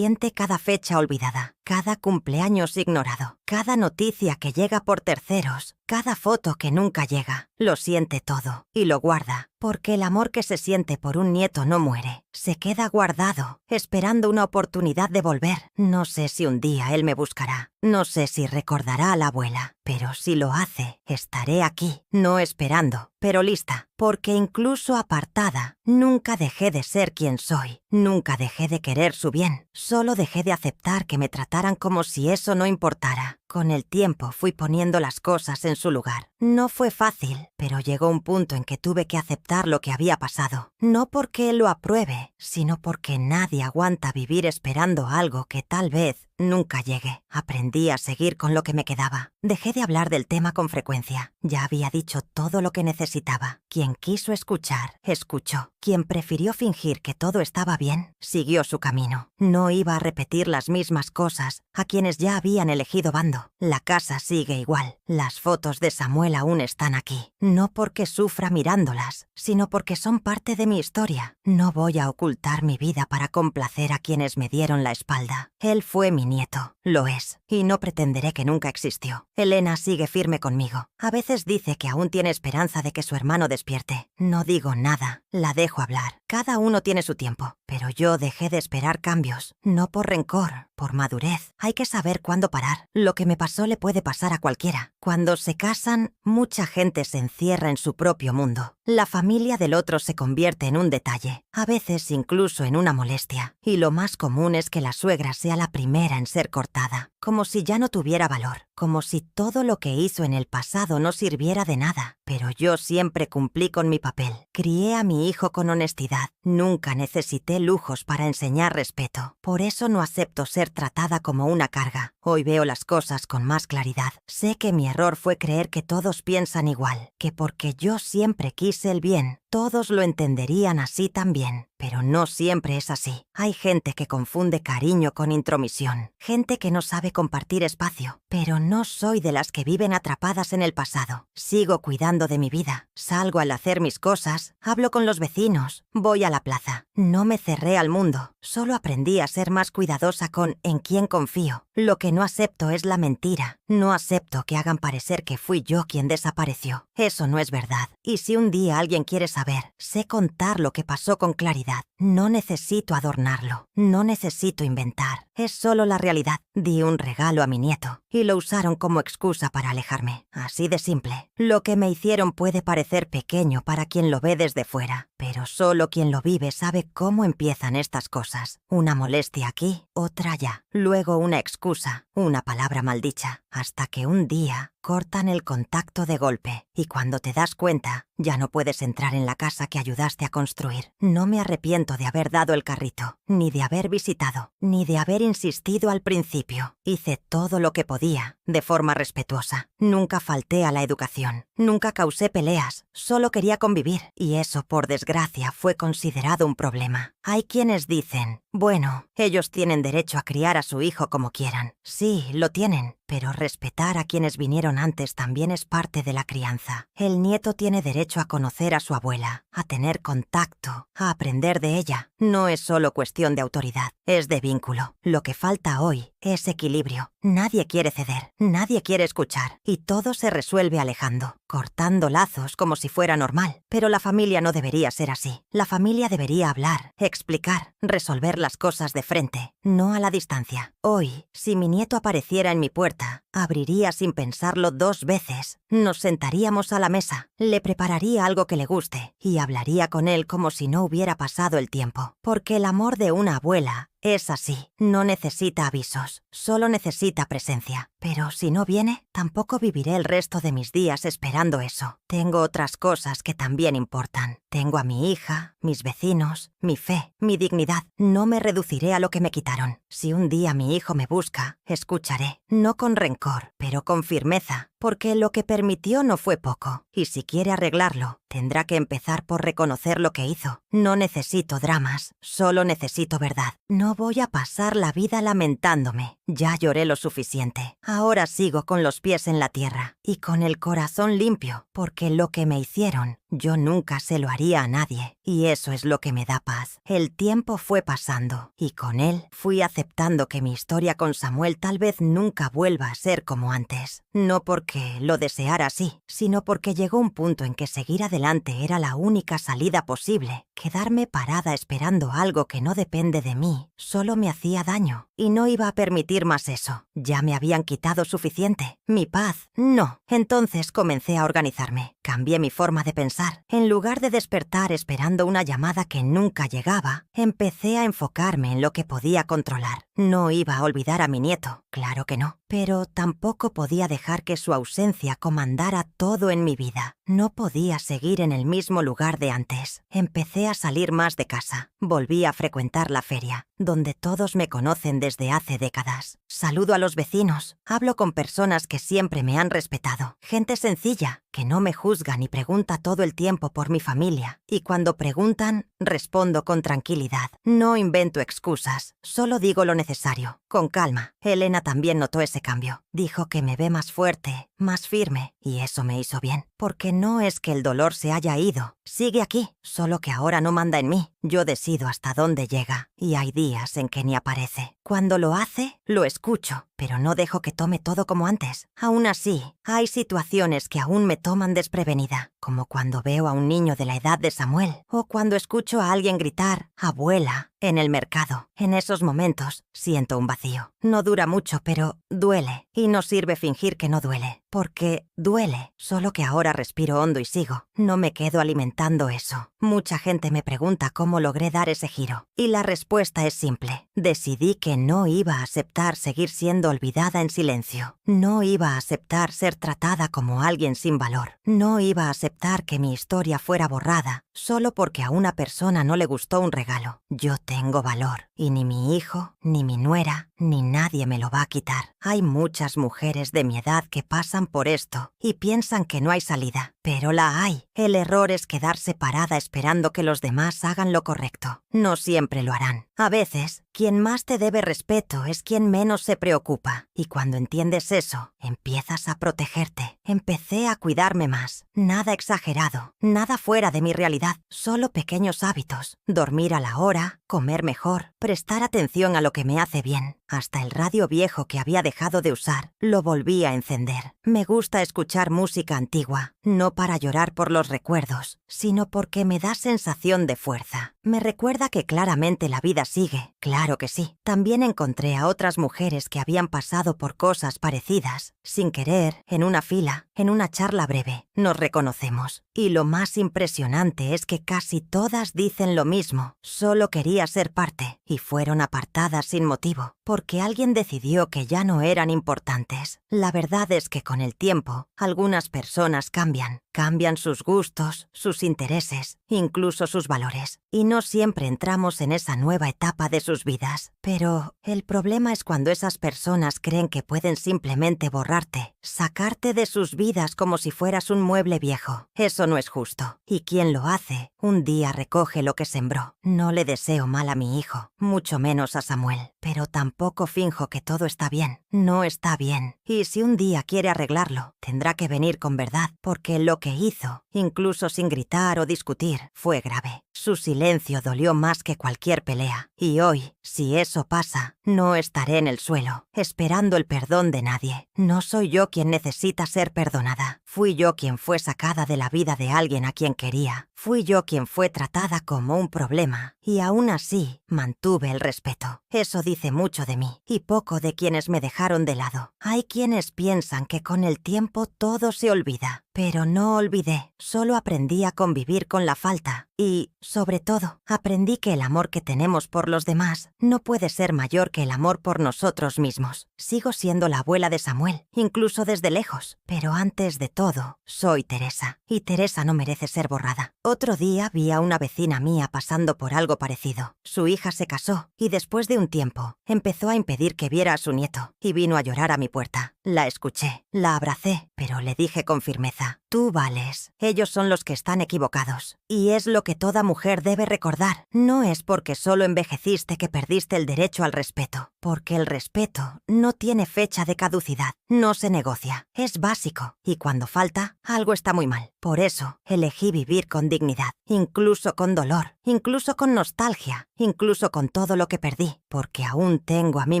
cada fecha olvidada, cada cumpleaños ignorado, cada noticia que llega por terceros, cada foto que nunca llega. Lo siente todo y lo guarda, porque el amor que se siente por un nieto no muere. Se queda guardado, esperando una oportunidad de volver. No sé si un día él me buscará, no sé si recordará a la abuela, pero si lo hace, estaré aquí, no esperando, pero lista, porque incluso apartada, nunca dejé de ser quien soy, nunca dejé de querer su bien, solo dejé de aceptar que me trataran como si eso no importara. Con el tiempo fui poniendo las cosas en su lugar. No fue fácil, pero llegó un punto en que tuve que aceptar lo que había pasado. No porque él lo apruebe, sino porque nadie aguanta vivir esperando algo que tal vez nunca llegue. Aprendí a seguir con lo que me quedaba. Dejé de hablar del tema con frecuencia. Ya había dicho todo lo que necesitaba. Quien quiso escuchar, escuchó. Quien prefirió fingir que todo estaba bien, siguió su camino. No iba a repetir las mismas cosas a quienes ya habían elegido bando. La casa sigue igual. Las fotos de Samuel aún están aquí. No porque sufra mirándolas, sino porque son parte de mi historia. No voy a ocultar mi vida para complacer a quienes me dieron la espalda. Él fue mi nieto, lo es, y no pretenderé que nunca existió. Elena sigue firme conmigo. A veces dice que aún tiene esperanza de que su hermano despierte. No digo nada, la dejo hablar. Cada uno tiene su tiempo, pero yo dejé de esperar cambios, no por rencor, por madurez. Hay que saber cuándo parar. Lo que me pasó le puede pasar a cualquiera. Cuando se casan, mucha gente se encierra en su propio mundo. La familia del otro se convierte en un detalle, a veces incluso en una molestia. Y lo más común es que la suegra sea la primera en ser cortada, como si ya no tuviera valor, como si todo lo que hizo en el pasado no sirviera de nada. Pero yo siempre cumplí con mi papel. Crié a mi hijo con honestidad. Nunca necesité lujos para enseñar respeto. Por eso no acepto ser tratada como una carga. Hoy veo las cosas con más claridad. Sé que mi error fue creer que todos piensan igual, que porque yo siempre quise el bien, todos lo entenderían así también. Pero no siempre es así. Hay gente que confunde cariño con intromisión, gente que no sabe compartir espacio. Pero no soy de las que viven atrapadas en el pasado. Sigo cuidando de mi vida. Salgo al hacer mis cosas, hablo con los vecinos, voy a la plaza. No me cerré al mundo, solo aprendí a ser más cuidadosa con en quién confío. Lo que no acepto es la mentira. No acepto que hagan parecer que fui yo quien desapareció. Eso no es verdad. Y si un día alguien quiere saber, sé contar lo que pasó con claridad. No necesito adornarlo, no necesito inventar. Es solo la realidad. Di un regalo a mi nieto y lo usaron como excusa para alejarme. Así de simple. Lo que me hicieron puede parecer pequeño para quien lo ve desde fuera, pero solo quien lo vive sabe cómo empiezan estas cosas. Una molestia aquí, otra allá. Luego una excusa, una palabra maldicha, hasta que un día cortan el contacto de golpe y cuando te das cuenta, ya no puedes entrar en la casa que ayudaste a construir. No me arrepiento de haber dado el carrito, ni de haber visitado, ni de haber insistido al principio. Hice todo lo que podía, de forma respetuosa. Nunca falté a la educación, nunca causé peleas, solo quería convivir, y eso, por desgracia, fue considerado un problema. Hay quienes dicen, bueno, ellos tienen derecho a criar a su hijo como quieran. Sí, lo tienen. pero respetar a quienes vinieron antes también es parte de la crianza. El nieto tiene derecho a conocer a su abuela, a tener contacto, a aprender de ella. No es solo cuestión de autoridad, es de vínculo. Lo que falta hoy es equilibrio. Nadie quiere ceder, nadie quiere escuchar, y todo se resuelve alejando, cortando lazos como si fuera normal. Pero la familia no debería ser así. La familia debería hablar, explicar, resolver las cosas de frente, no a la distancia. Hoy, si mi nieto apareciera en mi puerta, abriría sin pensarlo 2 veces. Nos sentaríamos a la mesa, le prepararía algo que le guste y hablaría con él como si no hubiera pasado el tiempo. Porque el amor de una abuela es así, no necesita avisos, solo necesita presencia. Pero si no viene, tampoco viviré el resto de mis días esperando eso. Tengo otras cosas que también importan. Tengo a mi hija, mis vecinos, mi fe, mi dignidad. No me reduciré a lo que me quitaron. Si un día mi hijo me busca, escucharé. No con rencor, pero con firmeza, porque lo que permitió no fue poco. Y si quiere arreglarlo, tendrá que empezar por reconocer lo que hizo. No necesito dramas, solo necesito verdad. No voy a pasar la vida lamentándome. Ya lloré lo suficiente. Ahora sigo con los pies en la tierra y con el corazón limpio, porque lo que me hicieron, yo nunca se lo haría a nadie. Y eso es lo que me da paz. El tiempo fue pasando y con él fui aceptando que mi historia con Samuel tal vez nunca vuelva a ser como antes. No porque lo deseara así, sino porque llegó un punto en que seguir adelante era la única salida posible. Quedarme parada esperando algo que no depende de mí solo me hacía daño y no iba a permitir más eso. Ya me habían quitado suficiente. Mi paz, no. Entonces comencé a organizarme. Cambié mi forma de pensar. En lugar de despertar esperando una llamada que nunca llegaba, empecé a enfocarme en lo que podía controlar. No iba a olvidar a mi nieto, claro que no. Pero tampoco podía dejar que su ausencia comandara todo en mi vida. No podía seguir en el mismo lugar de antes. Empecé a salir más de casa. Volví a frecuentar la feria, donde todos me conocen desde hace décadas. Saludo a los vecinos. Hablo con personas que siempre me han respetado. Gente sencilla, que no me juzga ni pregunta todo el tiempo por mi familia. Y cuando preguntan, respondo con tranquilidad. No invento excusas, solo digo lo necesario, con calma. Elena también notó ese cambio. Dijo que me ve más fuerte, más firme, y eso me hizo bien. Porque no es que el dolor se haya ido. Sigue aquí, solo que ahora no manda en mí. Yo decido hasta dónde llega, y hay días en que ni aparece. Cuando lo hace, lo escucho, pero no dejo que tome todo como antes. Aún así, hay situaciones que aún me toman desprevenida, como cuando veo a un niño de la edad de Samuel, o cuando escucho a alguien gritar «abuela» en el mercado. En esos momentos siento un vacío. No dura mucho, pero duele, y no sirve fingir que no duele, porque duele, solo que ahora respiro hondo y sigo. No me quedo alimentando eso. Mucha gente me pregunta cómo logré dar ese giro, y la respuesta es simple. Decidí que no iba a aceptar seguir siendo olvidada en silencio. No iba a aceptar ser tratada como alguien sin valor. No iba a aceptar que mi historia fuera borrada solo porque a una persona no le gustó un regalo. Yo tengo valor, y ni mi hijo, ni mi nuera, ni nadie me lo va a quitar. Hay muchas mujeres de mi edad que pasan por esto y piensan que no hay salida, pero la hay. El error es quedarse parada esperando que los demás hagan lo correcto. No siempre lo harán. A veces, quien más te debe respeto es quien menos se preocupa. Y cuando entiendes eso, empiezas a protegerte. Empecé a cuidarme más. Nada exagerado, nada fuera de mi realidad. Solo pequeños hábitos. Dormir a la hora, comer mejor, prestar atención a lo que me hace bien. Hasta el radio viejo que había dejado de usar, lo volví a encender. Me gusta escuchar música antigua, no para llorar por los recuerdos, sino porque me da sensación de fuerza. Me recuerda que claramente la vida sigue, claro que sí. También encontré a otras mujeres que habían pasado por cosas parecidas. Sin querer, en una fila, en una charla breve, nos reconocemos. Y lo más impresionante es que casi todas dicen lo mismo. Solo quería ser parte, y fueron apartadas sin motivo, porque alguien decidió que ya no eran importantes. La verdad es que con el tiempo, algunas personas cambian cambian. Cambian sus gustos, sus intereses, incluso sus valores. Y no siempre entramos en esa nueva etapa de sus vidas. Pero el problema es cuando esas personas creen que pueden simplemente borrarte, sacarte de sus vidas como si fueras un mueble viejo. Eso no es justo. Y quien lo hace, un día recoge lo que sembró. No le deseo mal a mi hijo, mucho menos a Samuel. Pero tampoco finjo que todo está bien. No está bien. Y si un día quiere arreglarlo, tendrá que venir con verdad, porque lo que hizo, incluso sin gritar o discutir, fue grave. Su silencio dolió más que cualquier pelea. Y hoy, si eso pasa, no estaré en el suelo, esperando el perdón de nadie. No soy yo quien necesita ser perdonada. Fui yo quien fue sacada de la vida de alguien a quien quería. Fui yo quien fue tratada como un problema. Y aún así, mantuve el respeto. Eso dice mucho de mí, y poco de quienes me dejaron de lado. Hay quienes piensan que con el tiempo todo se olvida. Pero no olvidé, solo aprendí a convivir con la falta. Y, sobre todo, aprendí que el amor que tenemos por los demás no puede ser mayor que el amor por nosotros mismos. Sigo siendo la abuela de Samuel, incluso desde lejos. Pero antes de todo, soy Teresa. Y Teresa no merece ser borrada. Otro día vi a una vecina mía pasando por algo parecido. Su hija se casó y después de un tiempo empezó a impedir que viera a su nieto y vino a llorar a mi puerta. La escuché, la abracé, pero le dije con firmeza: tú vales. Ellos son los que están equivocados. Y es lo que toda mujer debe recordar. No es porque solo envejeciste que perdiste el derecho al respeto. Porque el respeto no tiene fecha de caducidad. No se negocia. Es básico. Y cuando falta, algo está muy mal. Por eso, elegí vivir con dignidad. Incluso con dolor. Incluso con nostalgia. Incluso con todo lo que perdí. Porque aún tengo a mí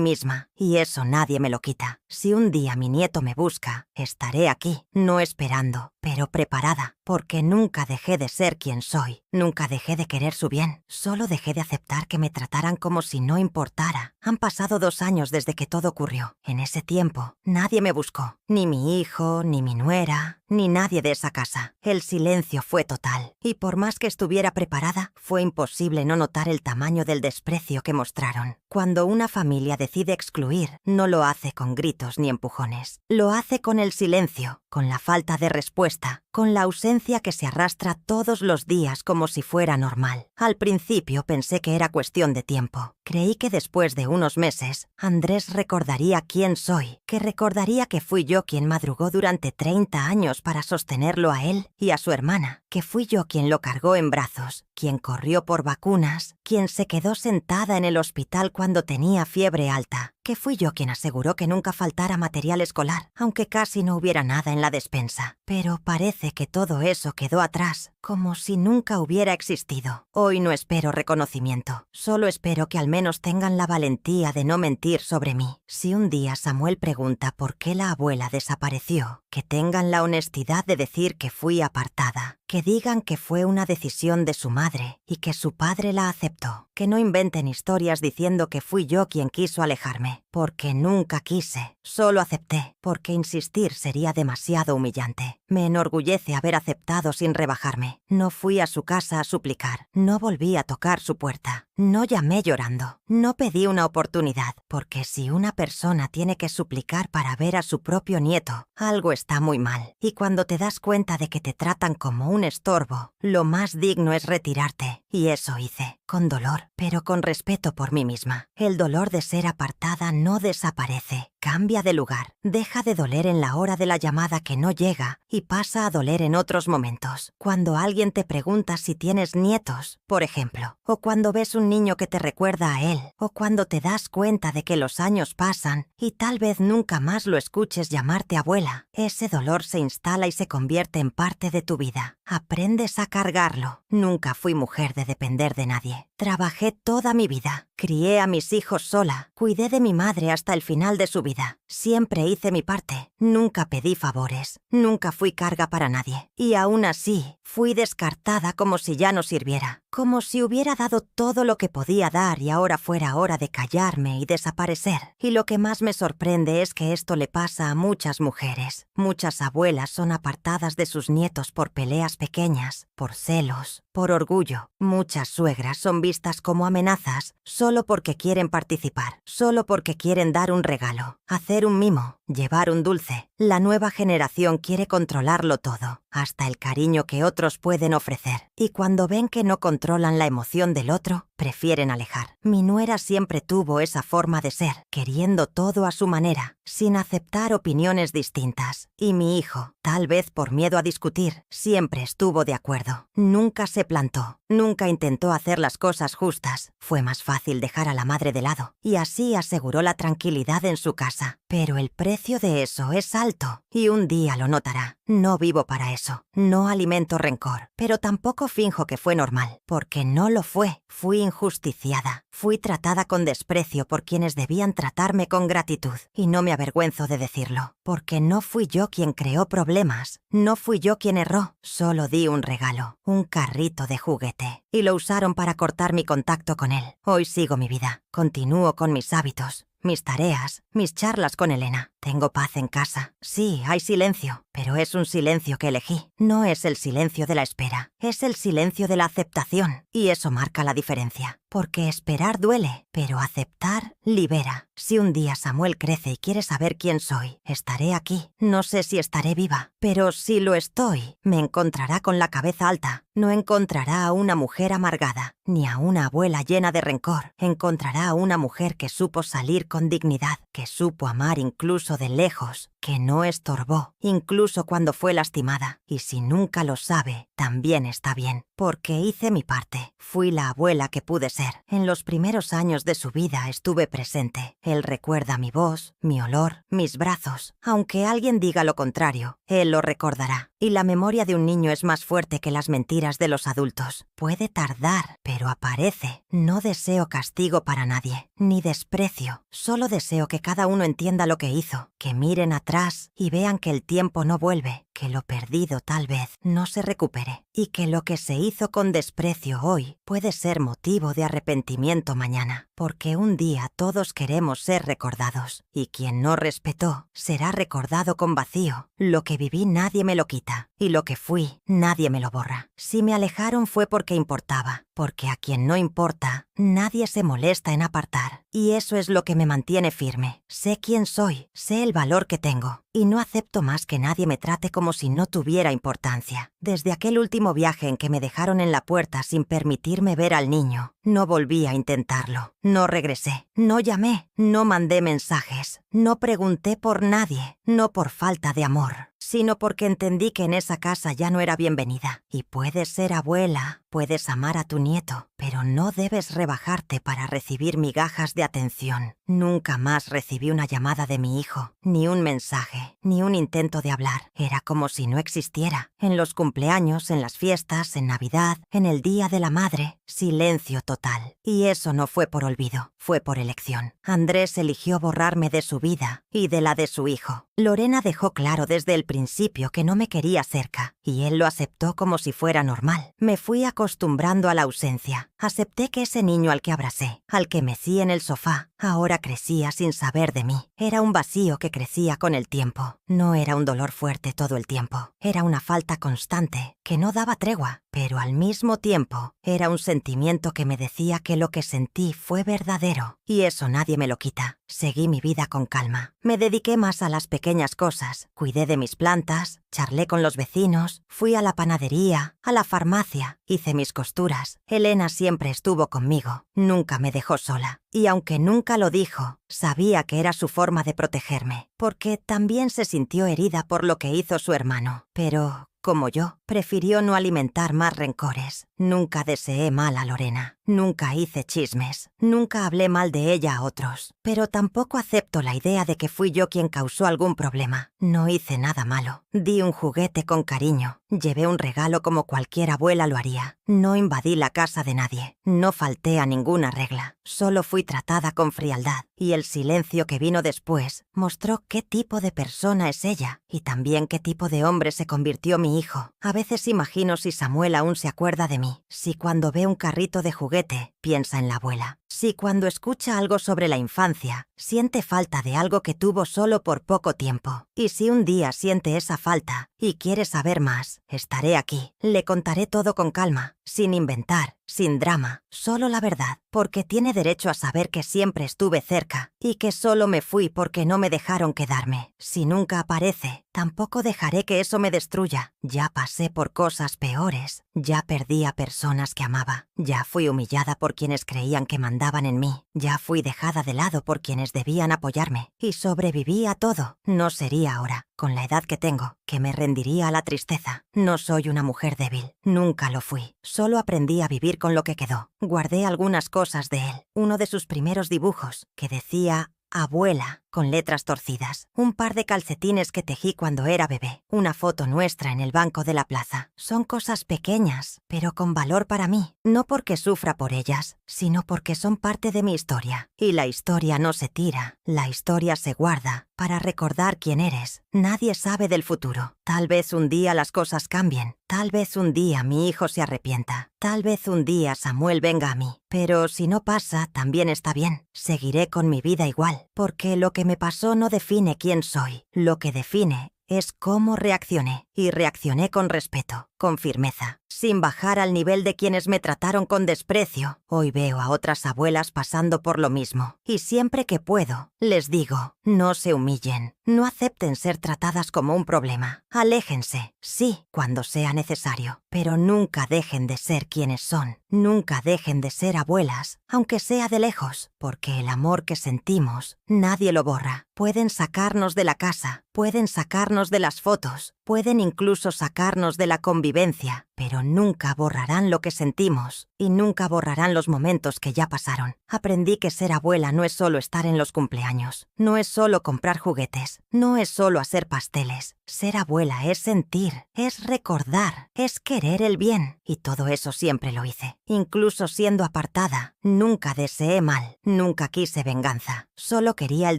misma. Y eso nadie me lo quita. Si un día mi nieto me busca, estaré aquí. No esperando, pero preparada. Porque nunca dejé de ser quien soy. Nunca dejé de querer su bien. Solo dejé de aceptar que me trataran como si no importara. Han pasado 2 años desde que todo ocurrió. En ese tiempo, nadie me buscó. Ni mi hijo, ni mi nuera, ni nadie de esa casa. El silencio fue total. Y por más que estuviera preparada, fue imposible no notar el tamaño del desprecio que mostraron. Cuando una familia decide excluir, no lo hace con gritos ni empujones. Lo hace con el silencio, con la falta de respuesta, con la ausencia que se arrastra todos los días como si fuera normal. Al principio pensé que era cuestión de tiempo. Creí que después de unos meses, Andrés recordaría quién soy, que recordaría que fui yo quien madrugó durante 30 años para sostenerlo a él y a su hermana, que fui yo quien lo cargó en brazos, quien corrió por vacunas, quien se quedó sentada en el hospital cuando tenía fiebre alta, que fui yo quien aseguró que nunca faltara material escolar, aunque casi no hubiera nada en la despensa. Pero parece que todo eso quedó atrás, como si nunca hubiera existido. Hoy no espero reconocimiento, solo espero que al menos tengan la valentía de no mentir sobre mí. Si un día Samuel pregunta por qué la abuela desapareció, que tengan la honestidad de decir que fui apartada, que digan que fue una decisión de su madre y que su padre la aceptó, que no inventen historias diciendo que fui yo quien quiso alejarme, porque nunca quise, solo acepté, porque insistir sería demasiado humillante. Me enorgullece haber aceptado sin rebajarme. No fui a su casa a suplicar, no volví a tocar su puerta, no llamé llorando, no pedí una oportunidad, porque si una persona tiene que suplicar para ver a su propio nieto, algo está muy mal. Y cuando te das cuenta de que te tratan como un estorbo, lo más digno es retirarte. Y eso hice, con dolor, pero con respeto por mí misma. El dolor de ser apartada no desaparece, cambia de lugar, deja de doler en la hora de la llamada que no llega y pasa a doler en otros momentos. Cuando alguien te pregunta si tienes nietos, por ejemplo, o cuando ves un niño que te recuerda a él, o cuando te das cuenta de que los años pasan y tal vez nunca más lo escuches llamarte abuela, ese dolor se instala y se convierte en parte de tu vida. Aprendes a cargarlo. Nunca fui mujer de depender de nadie. Trabajé toda mi vida. Crié a mis hijos sola. Cuidé de mi madre hasta el final de su vida. Siempre hice mi parte. Nunca pedí favores. Nunca fui carga para nadie. Y aún así, fui descartada como si ya no sirviera. Como si hubiera dado todo lo que podía dar y ahora fuera hora de callarme y desaparecer. Y lo que más me sorprende es que esto le pasa a muchas mujeres. Muchas abuelas son apartadas de sus nietos por peleas pequeñas, por celos, por orgullo. Muchas suegras son vistas como amenazas solo porque quieren participar, solo porque quieren dar un regalo, hacer un mimo. llevar un dulce. La nueva generación quiere controlarlo todo, hasta el cariño que otros pueden ofrecer. Y cuando ven que no controlan la emoción del otro, prefieren alejar. Mi nuera siempre tuvo esa forma de ser, queriendo todo a su manera, sin aceptar opiniones distintas. Y mi hijo, tal vez por miedo a discutir, siempre estuvo de acuerdo. Nunca se plantó, nunca intentó hacer las cosas justas. Fue más fácil dejar a la madre de lado, y así aseguró la tranquilidad en su casa. Pero el precio de eso es alto, y un día lo notará. No vivo para eso, no alimento rencor, pero tampoco finjo que fue normal, porque no lo fue. Fui injusticiada, fui tratada con desprecio por quienes debían tratarme con gratitud, y no me avergüenzo de decirlo, porque no fui yo quien creó problemas, no fui yo quien erró, solo di un regalo, un carrito de juguete, y lo usaron para cortar mi contacto con él. Hoy sigo mi vida, continúo con mis hábitos, mis tareas, mis charlas con Elena. Tengo paz en casa. Sí, hay silencio, pero es un silencio que elegí. No es el silencio de la espera, es el silencio de la aceptación. Y eso marca la diferencia. Porque esperar duele, pero aceptar libera. Si un día Samuel crece y quiere saber quién soy, estaré aquí. No sé si estaré viva, pero si lo estoy, me encontrará con la cabeza alta. No encontrará a una mujer amargada, ni a una abuela llena de rencor. Encontrará a una mujer que supo salir con dignidad, que supo amar incluso de lejos, que no estorbó, incluso cuando fue lastimada. Y si nunca lo sabe, también está bien, porque hice mi parte. Fui la abuela que pude ser. En los primeros años de su vida estuve presente. Él recuerda mi voz, mi olor, mis brazos. Aunque alguien diga lo contrario, él lo recordará. Y la memoria de un niño es más fuerte que las mentiras de los adultos. Puede tardar, pero aparece. No deseo castigo para nadie, ni desprecio. Solo deseo que cada uno entienda lo que hizo, que miren atrás y vean que el tiempo no vuelve, que lo perdido tal vez no se recupere, y que lo que se hizo con desprecio hoy puede ser motivo de arrepentimiento mañana, porque un día todos queremos ser recordados, y quien no respetó será recordado con vacío. Lo que viví nadie me lo quita, y lo que fui nadie me lo borra. Si me alejaron fue porque importaba, porque a quien no importa, nadie se molesta en apartar, y eso es lo que me mantiene firme. Sé quién soy, sé el valor que tengo, y no acepto más que nadie me trate como si no tuviera importancia. Desde aquel último viaje en que me dejaron en la puerta sin permitirme ver al niño, no volví a intentarlo. No regresé, no llamé, no mandé mensajes, no pregunté por nadie, no por falta de amor, sino porque entendí que en esa casa ya no era bienvenida. Y puedes ser abuela, puedes amar a tu nieto, pero no debes rebajarte para recibir migajas de atención. Nunca más recibí una llamada de mi hijo, ni un mensaje, ni un intento de hablar. Era como si no existiera. En los cumpleaños, en las fiestas, en Navidad, en el Día de la Madre, silencio total. Y eso no fue por olvido, fue por elección. Andrés eligió borrarme de su vida y de la de su hijo. Lorena dejó claro desde el principio que no me quería cerca, y él lo aceptó como si fuera normal. Me fui acostumbrando a la ausencia. Acepté que ese niño al que abracé, al que mecí en el sofá, ahora crecía sin saber de mí. Era un vacío que crecía con el tiempo. No era un dolor fuerte todo el tiempo. Era una falta constante que no daba tregua, pero al mismo tiempo era un sentimiento que me decía que lo que sentí fue verdadero. Y eso nadie me lo quita. Seguí mi vida con calma. Me dediqué más a las pequeñas cosas. Cuidé de mis plantas, charlé con los vecinos, fui a la panadería, a la farmacia, hice mis costuras. Elena siempre estuvo conmigo, nunca me dejó sola. Y aunque nunca lo dijo, sabía que era su forma de protegerme, porque también se sintió herida por lo que hizo su hermano. Pero, como yo, prefirió no alimentar más rencores. Nunca deseé mal a Lorena, nunca hice chismes, nunca hablé mal de ella a otros, pero tampoco acepto la idea de que fui yo quien causó algún problema. No hice nada malo. Di un juguete con cariño, llevé un regalo como cualquier abuela lo haría. No invadí la casa de nadie, no falté a ninguna regla, solo fui tratada con frialdad, y el silencio que vino después mostró qué tipo de persona es ella, y también qué tipo de hombre se convirtió mi hijo. A veces imagino si Samuel aún se acuerda de mí, si cuando ve un carrito de juguete piensa en la abuela, si cuando escucha algo sobre la infancia siente falta de algo que tuvo solo por poco tiempo, y si un día siente esa falta y quiere saber más, estaré aquí, le contaré todo con calma, sin inventar, sin drama, solo la verdad, porque tiene derecho a saber que siempre estuve cerca y que solo me fui porque no me dejaron quedarme. Si nunca aparece, tampoco dejaré que eso me destruya. Ya pasé por cosas peores, ya perdí a personas que amaba, ya fui humillada por quienes creían que mandaban en mí, ya fui dejada de lado por quienes debían apoyarme y sobreviví a todo. No sería ahora, con la edad que tengo, que me rendiría a la tristeza. No soy una mujer débil, nunca lo fui. Solo aprendí a vivir con lo que quedó. Guardé algunas cosas de él, uno de sus primeros dibujos, que decía «Abuela», con letras torcidas, un par de calcetines que tejí cuando era bebé, una foto nuestra en el banco de la plaza. Son cosas pequeñas, pero con valor para mí, no porque sufra por ellas, sino porque son parte de mi historia. Y la historia no se tira, la historia se guarda para recordar quién eres. Nadie sabe del futuro. Tal vez un día las cosas cambien, tal vez un día mi hijo se arrepienta, tal vez un día Samuel venga a mí. Pero si no pasa, también está bien. Seguiré con mi vida igual, porque lo que me pasó no define quién soy. Lo que define es cómo reaccioné. Y reaccioné con respeto, con firmeza, sin bajar al nivel de quienes me trataron con desprecio. Hoy veo a otras abuelas pasando por lo mismo. Y siempre que puedo, les digo, no se humillen. No acepten ser tratadas como un problema. Aléjense, sí, cuando sea necesario. Pero nunca dejen de ser quienes son. Nunca dejen de ser abuelas, aunque sea de lejos. Porque el amor que sentimos, nadie lo borra. Pueden sacarnos de la casa, pueden sacarnos de las fotos, pueden incluso sacarnos de la convivencia, pero nunca borrarán lo que sentimos y nunca borrarán los momentos que ya pasaron. Aprendí que ser abuela no es solo estar en los cumpleaños, no es solo comprar juguetes, no es solo hacer pasteles. Ser abuela es sentir, es recordar, es querer el bien. Y todo eso siempre lo hice. Incluso siendo apartada, nunca deseé mal, nunca quise venganza. Solo quería el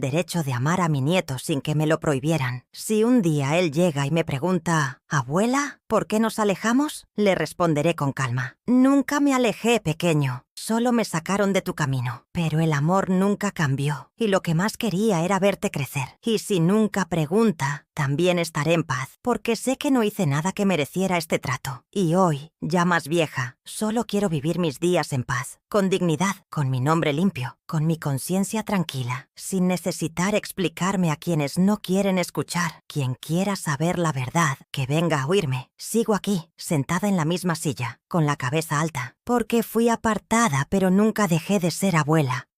derecho de amar a mi nieto sin que me lo prohibieran. Si un día él llega y me pregunta, «¿Abuela, por qué nos alejamos?», le responderé con calma. Nunca me alejé, pequeño. Solo me sacaron de tu camino. Pero el amor nunca cambió. Y lo que más quería era verte crecer. Y si nunca pregunta, también estaré en paz. Porque sé que no hice nada que mereciera este trato. Y hoy, ya más vieja, solo quiero vivir mis días en paz. Con dignidad, con mi nombre limpio, con mi conciencia tranquila, sin necesitar explicarme a quienes no quieren escuchar. Quien quiera saber la verdad, que venga a oírme. Sigo aquí, sentada en la misma silla, con la cabeza alta, porque fui apartada, pero nunca dejé de ser abuela.